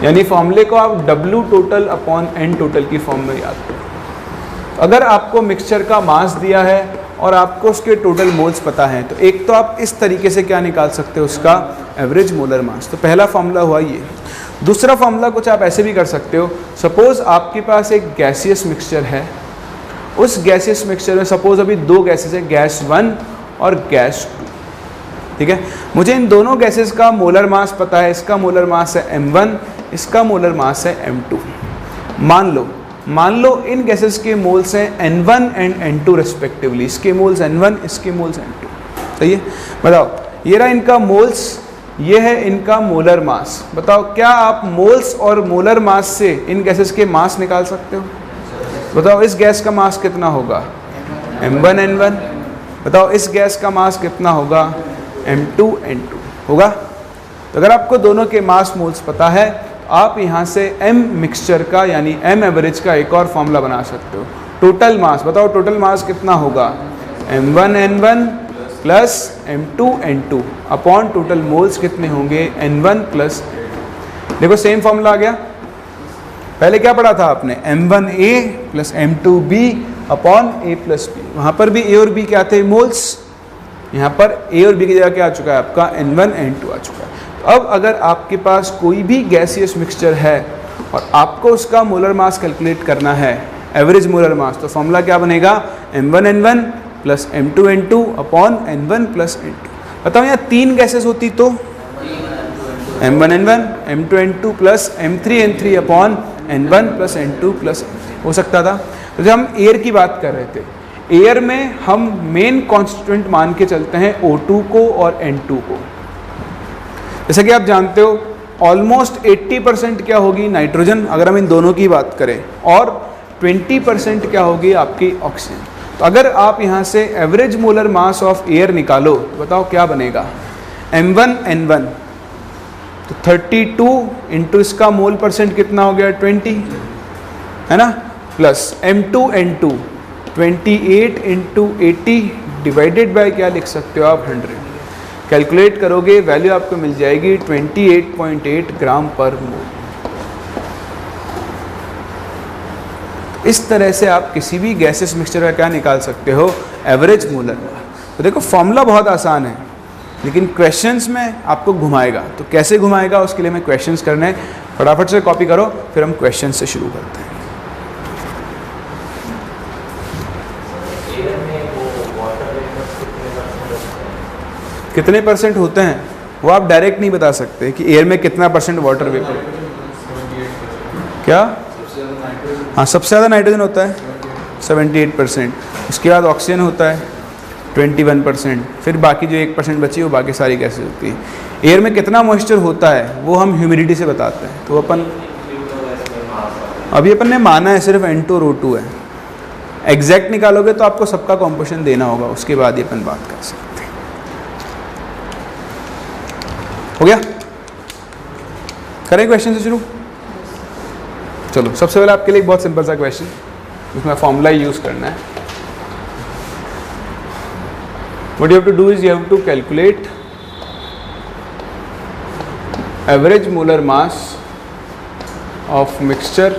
यानी फॉर्मूले को आप W total upon N total की फॉर्म में याद करो। अगर आपको मिक्सचर का मास दिया है और आपको उसके टोटल मोल्स पता है तो एक तो आप इस तरीके से क्या निकाल सकते हो? उसका एवरेज मोलर मास। तो पहला फॉर्मूला हुआ ये। दूसरा फॉर्मूला कुछ आप ऐसे भी कर सकते हो, सपोज आपके पास एक गैसियस मिक्सचर है, उस गैसियस मिक्सचर में सपोज अभी 2 गैसेस है, गैस 1 और गैस 2, ठीक है। मुझे इन दोनों गैसेस का मोलर मास पता है, इसका मोलर मास है M1, इसका मोलर मास है M2। मान लो इन गैसेस के मोल्स हैं N1 एंड N2 रेस्पेक्टिवली, इसके मोल्स N1, इसके मोल्स N2, सही है। बताओ, ये रहा इनका मोल्स, ये है इनका मोलर मास। बताओ, क्या आप मोल्स और मोलर मास से इन गैसेस के मास निकाल सकते हो? बताओ, इस गैस का मास कितना होगा? M1 N1। बताओ, इस गैस का मास कितना होगा? M2 N2 होगा। तो अगर आपको दोनों के मास मोल्स पता है, आप यहाँ से M मिक्सचर का यानी M एवरेज का एक और फॉर्मूला बना सकते हो। टोटल मास, बताओ टोटल मास कितना होगा? M1 N1 plus M2 N2 upon total moles कितने होंगे? N1 प्लस, देखो सेम फॉर्मूला आ गया। पहले क्या पढ़ा था आपने? M1A plus M2B upon A plus B। वहाँ पर भी A और B क्या थे? मोल्स। यहाँ पर ए और बी की जगह क्या आ चुका है आपका N1 N2 आ चुका है। तो अब अगर आपके पास कोई भी गैसियस मिक्सचर है और आपको उसका मोलर मास कैलकुलेट करना है, एवरेज मोलर मास, तो फॉर्मूला क्या बनेगा, M1N1 plus M2N2 upon N1 plus N2। बताओ यहाँ 3 गैसेस होती तो M1N1 M2N2 plus M3N3 upon N1 plus N2 plus N3 हो सकता था। तो जब हम एयर की बात कर रहे थे, एयर में हम मेन कॉन्स्टिट्यूएंट मान के चलते हैं O2 को और N2 को। जैसा कि आप जानते हो ऑलमोस्ट 80% क्या होगी नाइट्रोजन अगर हम इन दोनों की बात करें, और 20% क्या होगी आपकी ऑक्सीजन। तो अगर आप यहाँ से average molar mass of air निकालो तो बताओ क्या बनेगा, M1N1 तो 32 इंटू इसका मोल परसेंट कितना हो गया 20 है ना, plus M2N2 28 into 80 divided by क्या लिख सकते हो आप 100। कैलकुलेट करोगे वैल्यू आपको मिल जाएगी 28.8 ग्राम पर मोल। इस तरह से आप किसी भी गैसेस मिक्सचर का क्या निकाल सकते हो, एवरेज मोलर मास। तो देखो फॉर्मूला बहुत आसान है लेकिन क्वेश्चंस में आपको घुमाएगा। तो कैसे घुमाएगा उसके लिए मैं क्वेश्चंस करने, फटाफट से कॉपी करो फिर हम क्वेश्चन से शुरू करते हैं। कितने परसेंट होते हैं वो आप डायरेक्ट नहीं बता सकते कि एयर में कितना परसेंट वाटर वेपर, क्या, हाँ सबसे ज़्यादा नाइट्रोजन होता है 78%, उसके बाद ऑक्सीजन होता है 21%, फिर बाकी जो 1% बची वो बाकी सारी गैसेज होती है। एयर में कितना मॉइस्चर होता है वो हम ह्यूमिडिटी से बताते हैं। तो अपन अभी अपन ने माना है सिर्फ N2 और O2 है, एग्जैक्ट निकालोगे तो आपको सबका कॉम्पोजिशन देना होगा, उसके बाद ही अपन बात कर सकते हैं। हो गया, करें क्वेश्चन से शुरू। चलो सबसे पहले आपके लिए एक बहुत सिंपल सा क्वेश्चन, उसमें फॉर्मूला यूज करना है। What you have to do is you have to calculate average molar mass of mixture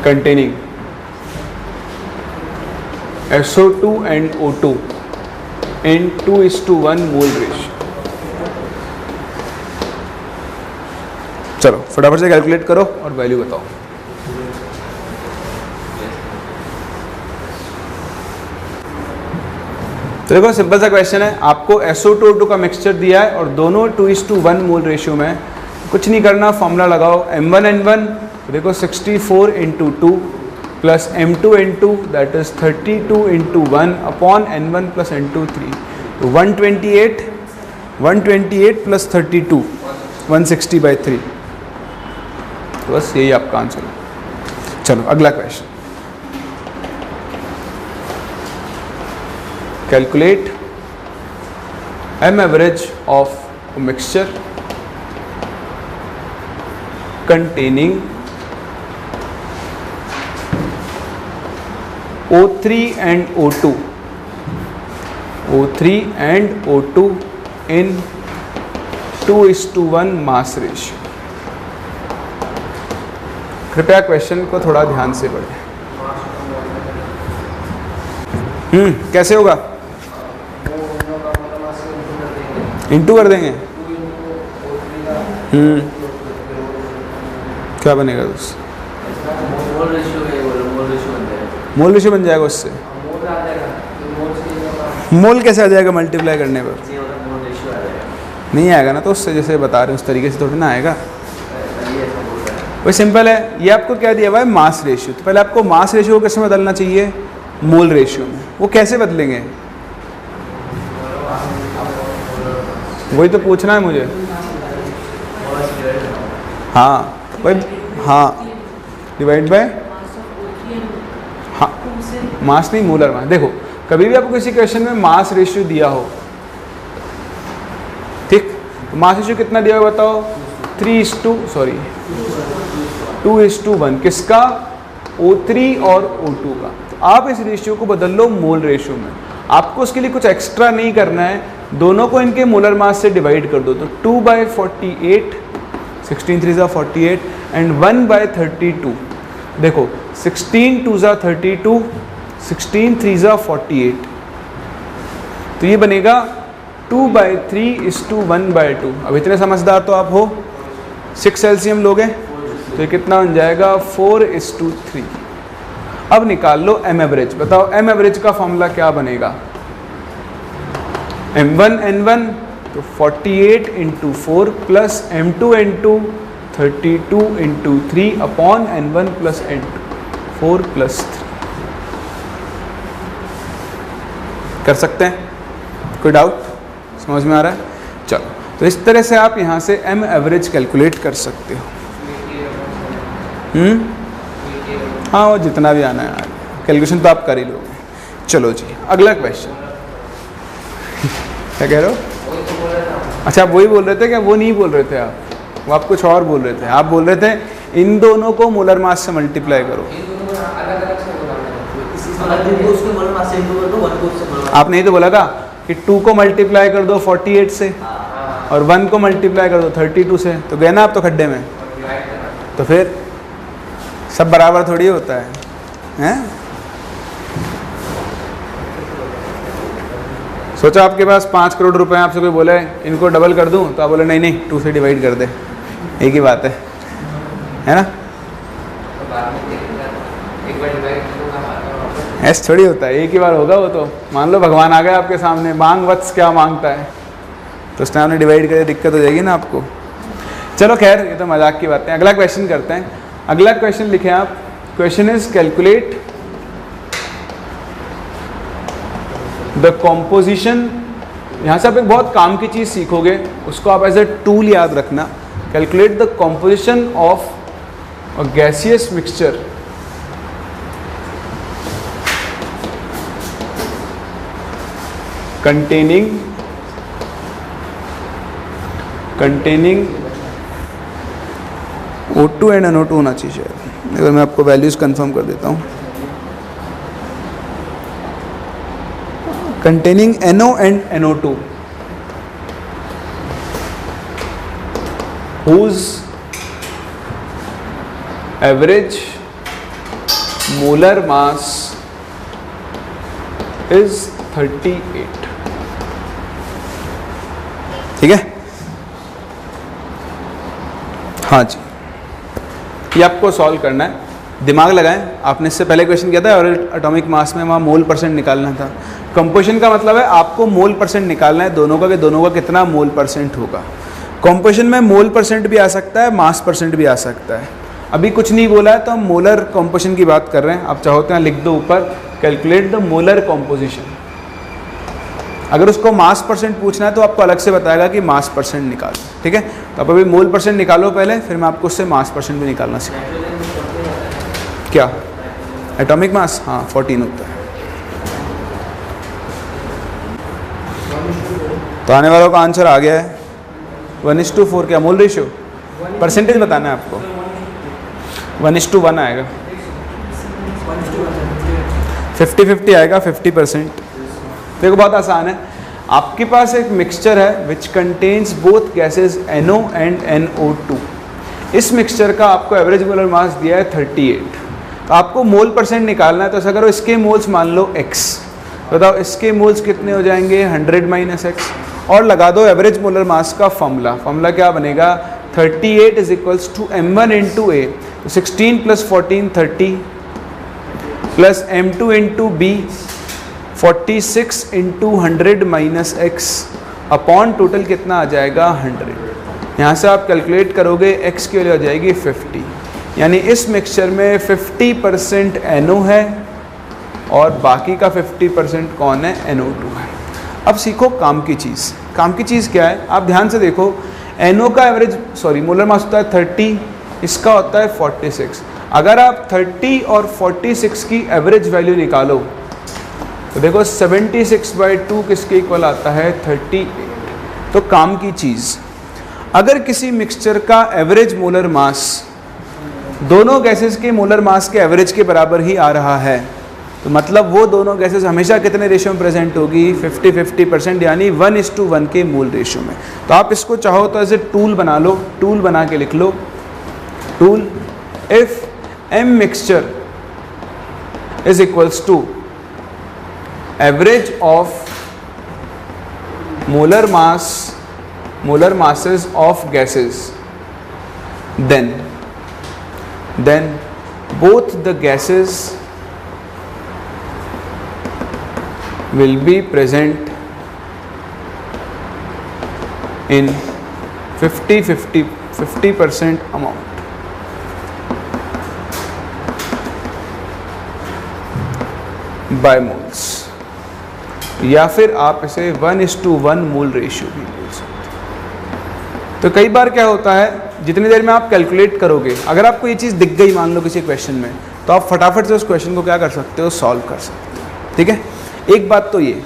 containing SO2 and O2 in 2:1 mole ratio। चलो फटाफट से कैलकुलेट करो और वैल्यू बताओ। तो देखो सिंपल सा क्वेश्चन है, आपको SO2 O2 का मिक्सचर दिया है और दोनों 2:1 मोल रेशियो में, कुछ नहीं करना, फॉर्मूला लगाओ M1N1 तो देखो 64 into 2 plus M2N2 that is 32 into 1 upon N1 plus N2 3, तो 128 प्लस 32 160/3, तो बस यही आपका आंसर है। चलो अगला question, calculate M average of a mixture containing O3 and O2 in 2:1 mass ratio। कृपया क्वेश्चन को थोड़ा ध्यान से पढ़ें। कैसे होगा, इंटू कर देंगे, क्या बनेगा उससे, मोल रेशियो बन जाएगा उससे। मोल कैसे आ जाएगा मल्टीप्लाई करने पर, नहीं आएगा ना, तो उससे जैसे बता रहे हैं उस तरीके से थोड़ी ना आएगा। वही सिंपल है, ये आपको क्या दिया हुआ है मास रेशियो, तो पहले आपको मास रेशियो को किस में बदलना चाहिए, मोल रेशियो में। वो कैसे बदलेंगे वही तो पूछना है मुझे। हाँ भाई, हाँ डिवाइड बाय, हाँ मास नहीं मोलर मास। देखो कभी भी आपको किसी क्वेश्चन में मास रेशियो दिया हो, ठीक, तो मास रेशियो कितना दिया हो बताओ, 2:1 किसका, O3 और O2 का। तो आप इस रेशियो को बदल लो मोल रेशियो में। आपको उसके लिए कुछ एक्स्ट्रा नहीं करना है, दोनों को इनके मोलर मास से डिवाइड कर दो, तो 2/48 16 3 48 एंड 1/32। देखो 16 2 32 16 3 ज़ा 48, तो ये बनेगा 2/3:1/2। अब इतने समझदार तो आप हो, 6 एलसीएम लोगे तो ये कितना बन जाएगा 4:3। अब निकाल लो एम एवरेज। बताओ एम एवरेज का फॉर्मूला क्या बनेगा? m1 n1 तो 48 × 4 plus m2 n2 32 × 3 upon n1 plus n2 4 + 3। कर सकते हैं? कोई डाउट? समझ में आ रहा है? चलो, तो इस तरह से आप यहाँ से एम एवरेज कैलकुलेट कर सकते हो। हाँ, वो जितना भी आना है, कैलकुलेशन तो आप कर ही लोगे। चलो जी, अगला क्वेश्चन। क्या कह रहे हो? अच्छा, आप वही बोल रहे थे क्या? वो नहीं बोल रहे थे आप, वो आप कुछ और बोल रहे थे। आप बोल रहे थे इन दोनों को मोलर मास से मल्टीप्लाई करो। आपने ही तो बोला था कि 2 को मल्टीप्लाई कर दो 48 से और 1 को मल्टीप्लाई कर दो 32 से, तो गए ना आप तो खड्डे में। तो फिर सब बराबर थोड़ी होता है, हैं? सोचो आपके पास 5 करोड़ रुपए हैं, आपसे कोई बोले इनको डबल कर दूं, तो आप बोले नहीं नहीं 2 से डिवाइड कर दे, एक ही बात है ना? ऐसा थोड़ी होता है, एक ही बार होगा वो तो। मान लो भगवान आ गया आपके सामने, मांग वत्स क्या मांगता है, तो उस टाइम ने डिवाइड करके दिक्कत हो जाएगी ना आपको। चलो खैर, ये तो मजाक की बात है। अगला क्वेश्चन करते हैं। अगला क्वेश्चन लिखें आप। Question is calculate the composition. यहाँ से आप एक बहुत काम की चीज़ सीखोगे, उसको आप एज ए टूल याद रखना। Calculate the composition of a gaseous mixture containing O2 and NO2 होना चाहिए। अगर मैं आपको वैल्यूज कंफर्म कर देता हूँ, containing NO and NO2 whose average molar mass is 38। ठीक है? हाँ जी, ये आपको सॉल्व करना है। दिमाग लगाएं। आपने इससे पहले क्वेश्चन किया था और एटॉमिक मास में वहाँ मोल परसेंट निकालना था। कंपोजिशन का मतलब है आपको मोल परसेंट निकालना है दोनों का, कि दोनों का कितना मोल परसेंट होगा। कंपोजिशन में मोल परसेंट भी आ सकता है, मास परसेंट भी आ सकता है। अभी कुछ नहीं बोला है तो हम मोलर कंपोजिशन की बात कर रहे हैं। आप चाहो तो यहाँ लिख दो ऊपर, कैलकुलेट द मोलर कंपोजिशन। अगर उसको मास परसेंट पूछना है तो आपको अलग से बताएगा कि मास परसेंट निकालो। ठीक है? तो आप अभी मोल परसेंट निकालो पहले, फिर मैं आपको उससे मास परसेंट भी निकालना सिखाऊंगा। क्या एटॉमिक मास? हाँ 14 होता है। तो आने वालों का आंसर आ गया है 1:4। क्या मोल रेशियो? परसेंटेज बताना है आपको। 1:1 आएगा, 50-50 आएगा, 50%। देखो बहुत आसान है। आपके पास एक मिक्सचर है which contains both gases NO and NO2। इस मिक्सचर का आपको एवरेज मोलर मास दिया है 38। तो आपको मोल परसेंट निकालना है। तो ऐसा करो, इसके मोल्स मान लो x, बताओ इसके मोल्स कितने हो जाएंगे 100 - x, और लगा दो एवरेज मोलर मास का फॉर्मूला। फॉर्मूला क्या बनेगा? 38 = m1 × a, 16 + 14 30 plus m2 × b 46 × 100 - x upon total कितना आ जाएगा 100। यहाँ से आप कैलकुलेट करोगे x की वैल्यू आ जाएगी 50। यानी इस मिक्सचर में 50% NO है और बाकी का 50% कौन है? NO2 है। अब सीखो काम की चीज़। काम की चीज़ क्या है? आप ध्यान से देखो, NO का मोलर मास होता है 30, इसका होता है 46। अगर आप 30 और 46 की एवरेज वैल्यू निकालो तो देखो 76/2 किसके इक्वल आता है? 38। तो काम की चीज़, अगर किसी मिक्सचर का एवरेज मोलर मास दोनों गैसेस के मोलर मास के एवरेज के बराबर ही आ रहा है, तो मतलब वो दोनों गैसेस हमेशा कितने रेशियो में प्रेजेंट होगी? 50-50%, यानी 1:1 के मोल रेशियो में। तो आप इसको चाहो तो ऐसे टूल बना लो, टूल बना के लिख लो, tool if M mixture is equals to average of molar masses of gases, then both the gases will be present in 50% amount. By moles, या फिर आप इसे 1:1 मोल रेशियो भी बोल सकते हैं। तो कई बार क्या होता है, जितनी देर में आप कैलकुलेट करोगे, अगर आपको ये चीज़ दिख गई मान लो किसी क्वेश्चन में, तो आप फटाफट से उस क्वेश्चन को क्या कर सकते हो, सॉल्व कर सकते हो। ठीक है, एक बात तो ये।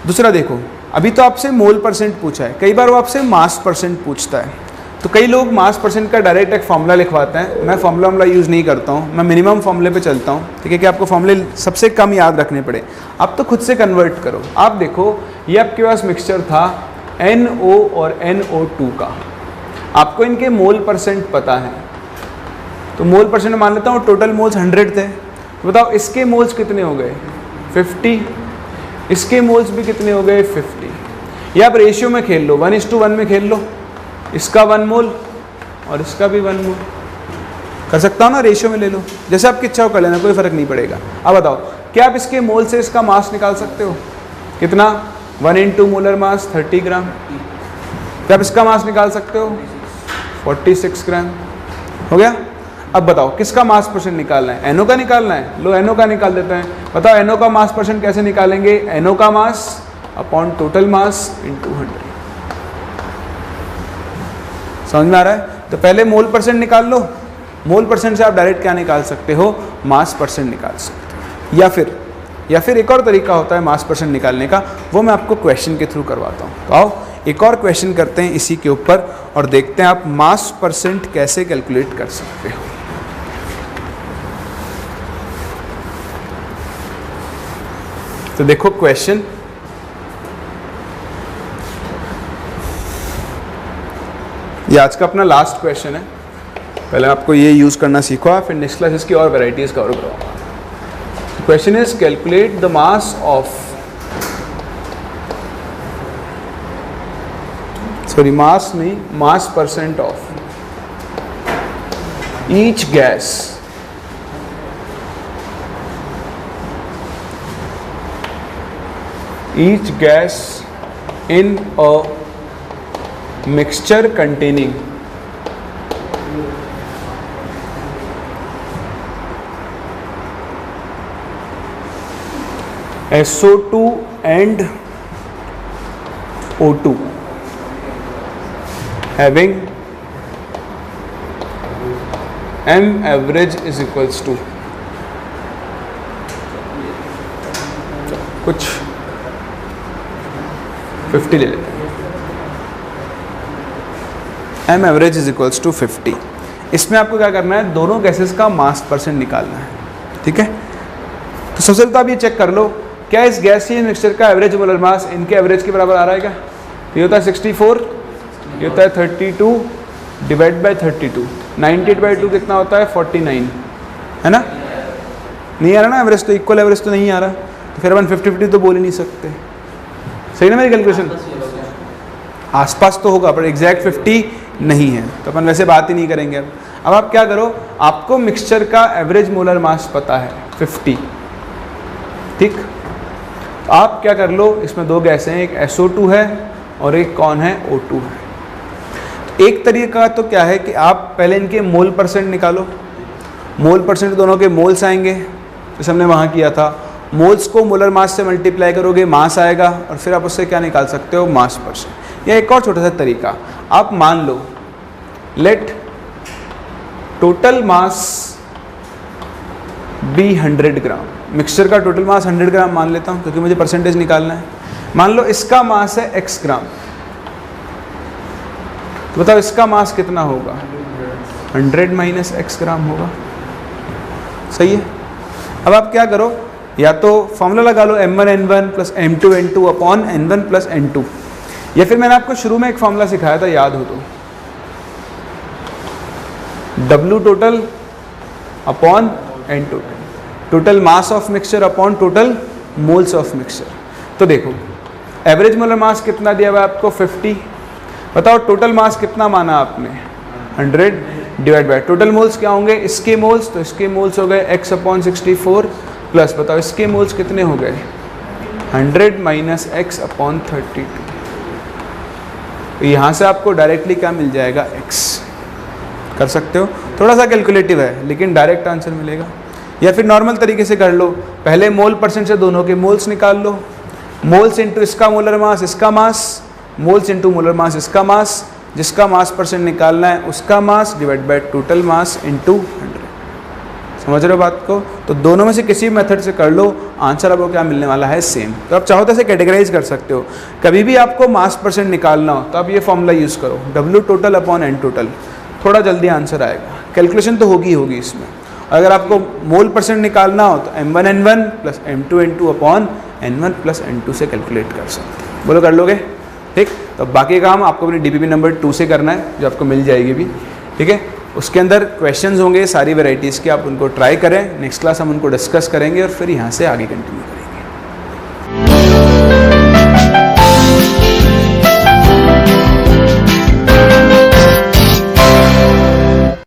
दूसरा देखो, अभी तो आपसे मोल परसेंट पूछा है, कई बार वो आपसे मास परसेंट पूछता है। तो कई लोग मास परसेंट का डायरेक्ट एक फॉर्मूला लिखवाते हैं। मैं फॉर्मूला यूज़ नहीं करता हूँ, मैं मिनिमम फॉर्मूले पे चलता हूँ। ठीक है, कि आपको फॉर्मूले सबसे कम याद रखने पड़े, आप तो खुद से कन्वर्ट करो। आप देखो, ये आपके पास मिक्सचर था NO और NO2 का, आपको इनके मोल परसेंट पता है। तो मोल परसेंट मान लेता हूँ टोटल मोल्स 100 थे, तो बताओ इसके मोल्स कितने हो गए, 50। इसके मोल्स भी कितने हो गए, 50। या आप रेशियो में खेल लो, 1:1 में खेल लो, इसका 1 मोल और इसका भी 1 मोल कर सकता हूँ ना, रेशियो में ले लो, जैसे आपकी इच्छा हो कर लेना, कोई फर्क नहीं पड़ेगा। अब बताओ, क्या आप इसके मोल से इसका मास निकाल सकते हो, कितना, 1 × मोलर मास 30 ग्राम। क्या आप इसका मास निकाल सकते हो, 46 ग्राम। हो गया। अब बताओ किसका मास परसेंट निकालना है, NO का निकालना है। लो NO का निकाल देते हैं। बताओ NO का मास परसेंट कैसे निकालेंगे, NO का mass upon total mass into 100। समझ में आ रहा है। तो पहले मोल परसेंट निकाल लो, मोल परसेंट से आप डायरेक्ट क्या निकाल सकते हो, मास परसेंट निकाल सकते हो। या फिर एक और तरीका होता है मास परसेंट निकालने का, वो मैं आपको क्वेश्चन के थ्रू करवाता हूँ। तो आओ एक और क्वेश्चन करते हैं इसी के ऊपर और देखते हैं आप मास परसेंट कैसे कैलकुलेट कर सकते हो। तो देखो क्वेश्चन, ये आज का अपना लास्ट क्वेश्चन है। पहले आपको ये यूज़ करना सीखो, फिर नेक्स्ट क्लास इसकी और वेराइटीज़ कवर करूँगा। Question is calculate the mass of, sorry mass नहीं, mass percent of each gas in a mixture containing SO2 and O2 having M average is equals to कुछ 50 ले लेते हैं। M average is equals to 50। इसमें आपको क्या करना है, दोनों गैसेस का मास परसेंट निकालना है। ठीक है, तो सबसे पहले तो आप ये चेक कर लो, क्या इस गैसीय मिक्सचर का एवरेज मोलर मास इनके एवरेज के बराबर आ रहा है क्या। ये होता है 64, ये होता है 32 डिवाइड बाय 32, 98/2 कितना होता है 49, है ना। नहीं आ रहा ना एवरेज, तो इक्वल एवरेज तो नहीं आ रहा, तो फिर अपन 50-50 तो बोल ही नहीं सकते। सही ना मेरी कैलकुलेशन, आसपास तो होगा पर एग्जैक्ट 50 नहीं है, तो अपन वैसे बात ही नहीं करेंगे। अब आप क्या करो, आपको मिक्सचर का एवरेज मोलर मास पता है 50। ठीक, आप क्या कर लो, इसमें दो गैसें हैं, एक SO2 है और एक कौन है, O2 है। तो एक तरीका तो क्या है कि आप पहले इनके मोल परसेंट निकालो। मोल परसेंट दोनों के मोल्स आएंगे, जैसे हमने वहाँ किया था। मोल्स को मोलर मास से मल्टीप्लाई करोगे, मास आएगा, और फिर आप उससे क्या निकाल सकते हो, मास परसेंट। या एक और छोटा सा तरीका, आप मान लो let total mass be 100 gram. Mixture का टोटल मास 100 ग्राम मान लेता हूँ, क्योंकि मुझे परसेंटेज निकालना है। मान लो इसका मास है x ग्राम, तो बताओ इसका मास कितना होगा, 100 माइनस x ग्राम होगा। सही है। अब आप क्या करो, या तो फॉर्मूला लगा लो m1n1 plus m2n2 upon n1 plus n2, या फिर मैंने आपको शुरू में एक फॉर्मूला सिखाया था, याद हो तो, W total upon n total, total mass of mixture upon total moles of mixture. तो देखो एवरेज मोलर मास कितना दिया हुआ है आपको 50, बताओ टोटल मास कितना माना आपने 100 डिवाइड बाय टोटल मोल्स क्या होंगे इसके मोल्स, तो इसके मोल्स हो गए x/64 प्लस बताओ इसके मोल्स कितने हो गए 100 माइनस x/32। तो यहाँ से आपको डायरेक्टली क्या मिल जाएगा x, कर सकते हो, थोड़ा सा कैलकुलेटिव है लेकिन डायरेक्ट आंसर मिलेगा। या फिर नॉर्मल तरीके से कर लो, पहले मोल परसेंट से दोनों के मोल्स निकाल लो, मोल्स इंटू इसका मोलर मास इसका मास, मोल्स इंटू मोलर मास इसका मास, जिसका मास परसेंट निकालना है उसका mass divide by total mass into 100। समझ रहे हो बात को? तो दोनों में से किसी भी मेथड से कर लो, आंसर आपको क्या मिलने वाला है सेम। तो आप चाहो तो इसे कैटेगराइज कर सकते हो, कभी भी आपको मास परसेंट निकालना हो तो आप ये फॉर्मूला यूज़ करो W total upon N total, थोड़ा जल्दी आंसर आएगा, कैलकुलेशन तो होगी इसमें। अगर आपको मोल परसेंट निकालना हो तो M1N1 plus M2N2 upon N1 plus N2 से कैलकुलेट कर सकते हो। बोलो कर लोगे? ठीक, तो बाकी काम आपको अपनी DPP नंबर 2 से करना है जो आपको मिल जाएगी भी, ठीक है। उसके अंदर क्वेश्चंस होंगे सारी वैरायटीज़ के, आप उनको ट्राई करें, नेक्स्ट क्लास हम उनको डिस्कस करेंगे और फिर यहाँ से आगे कंटिन्यू करेंगे।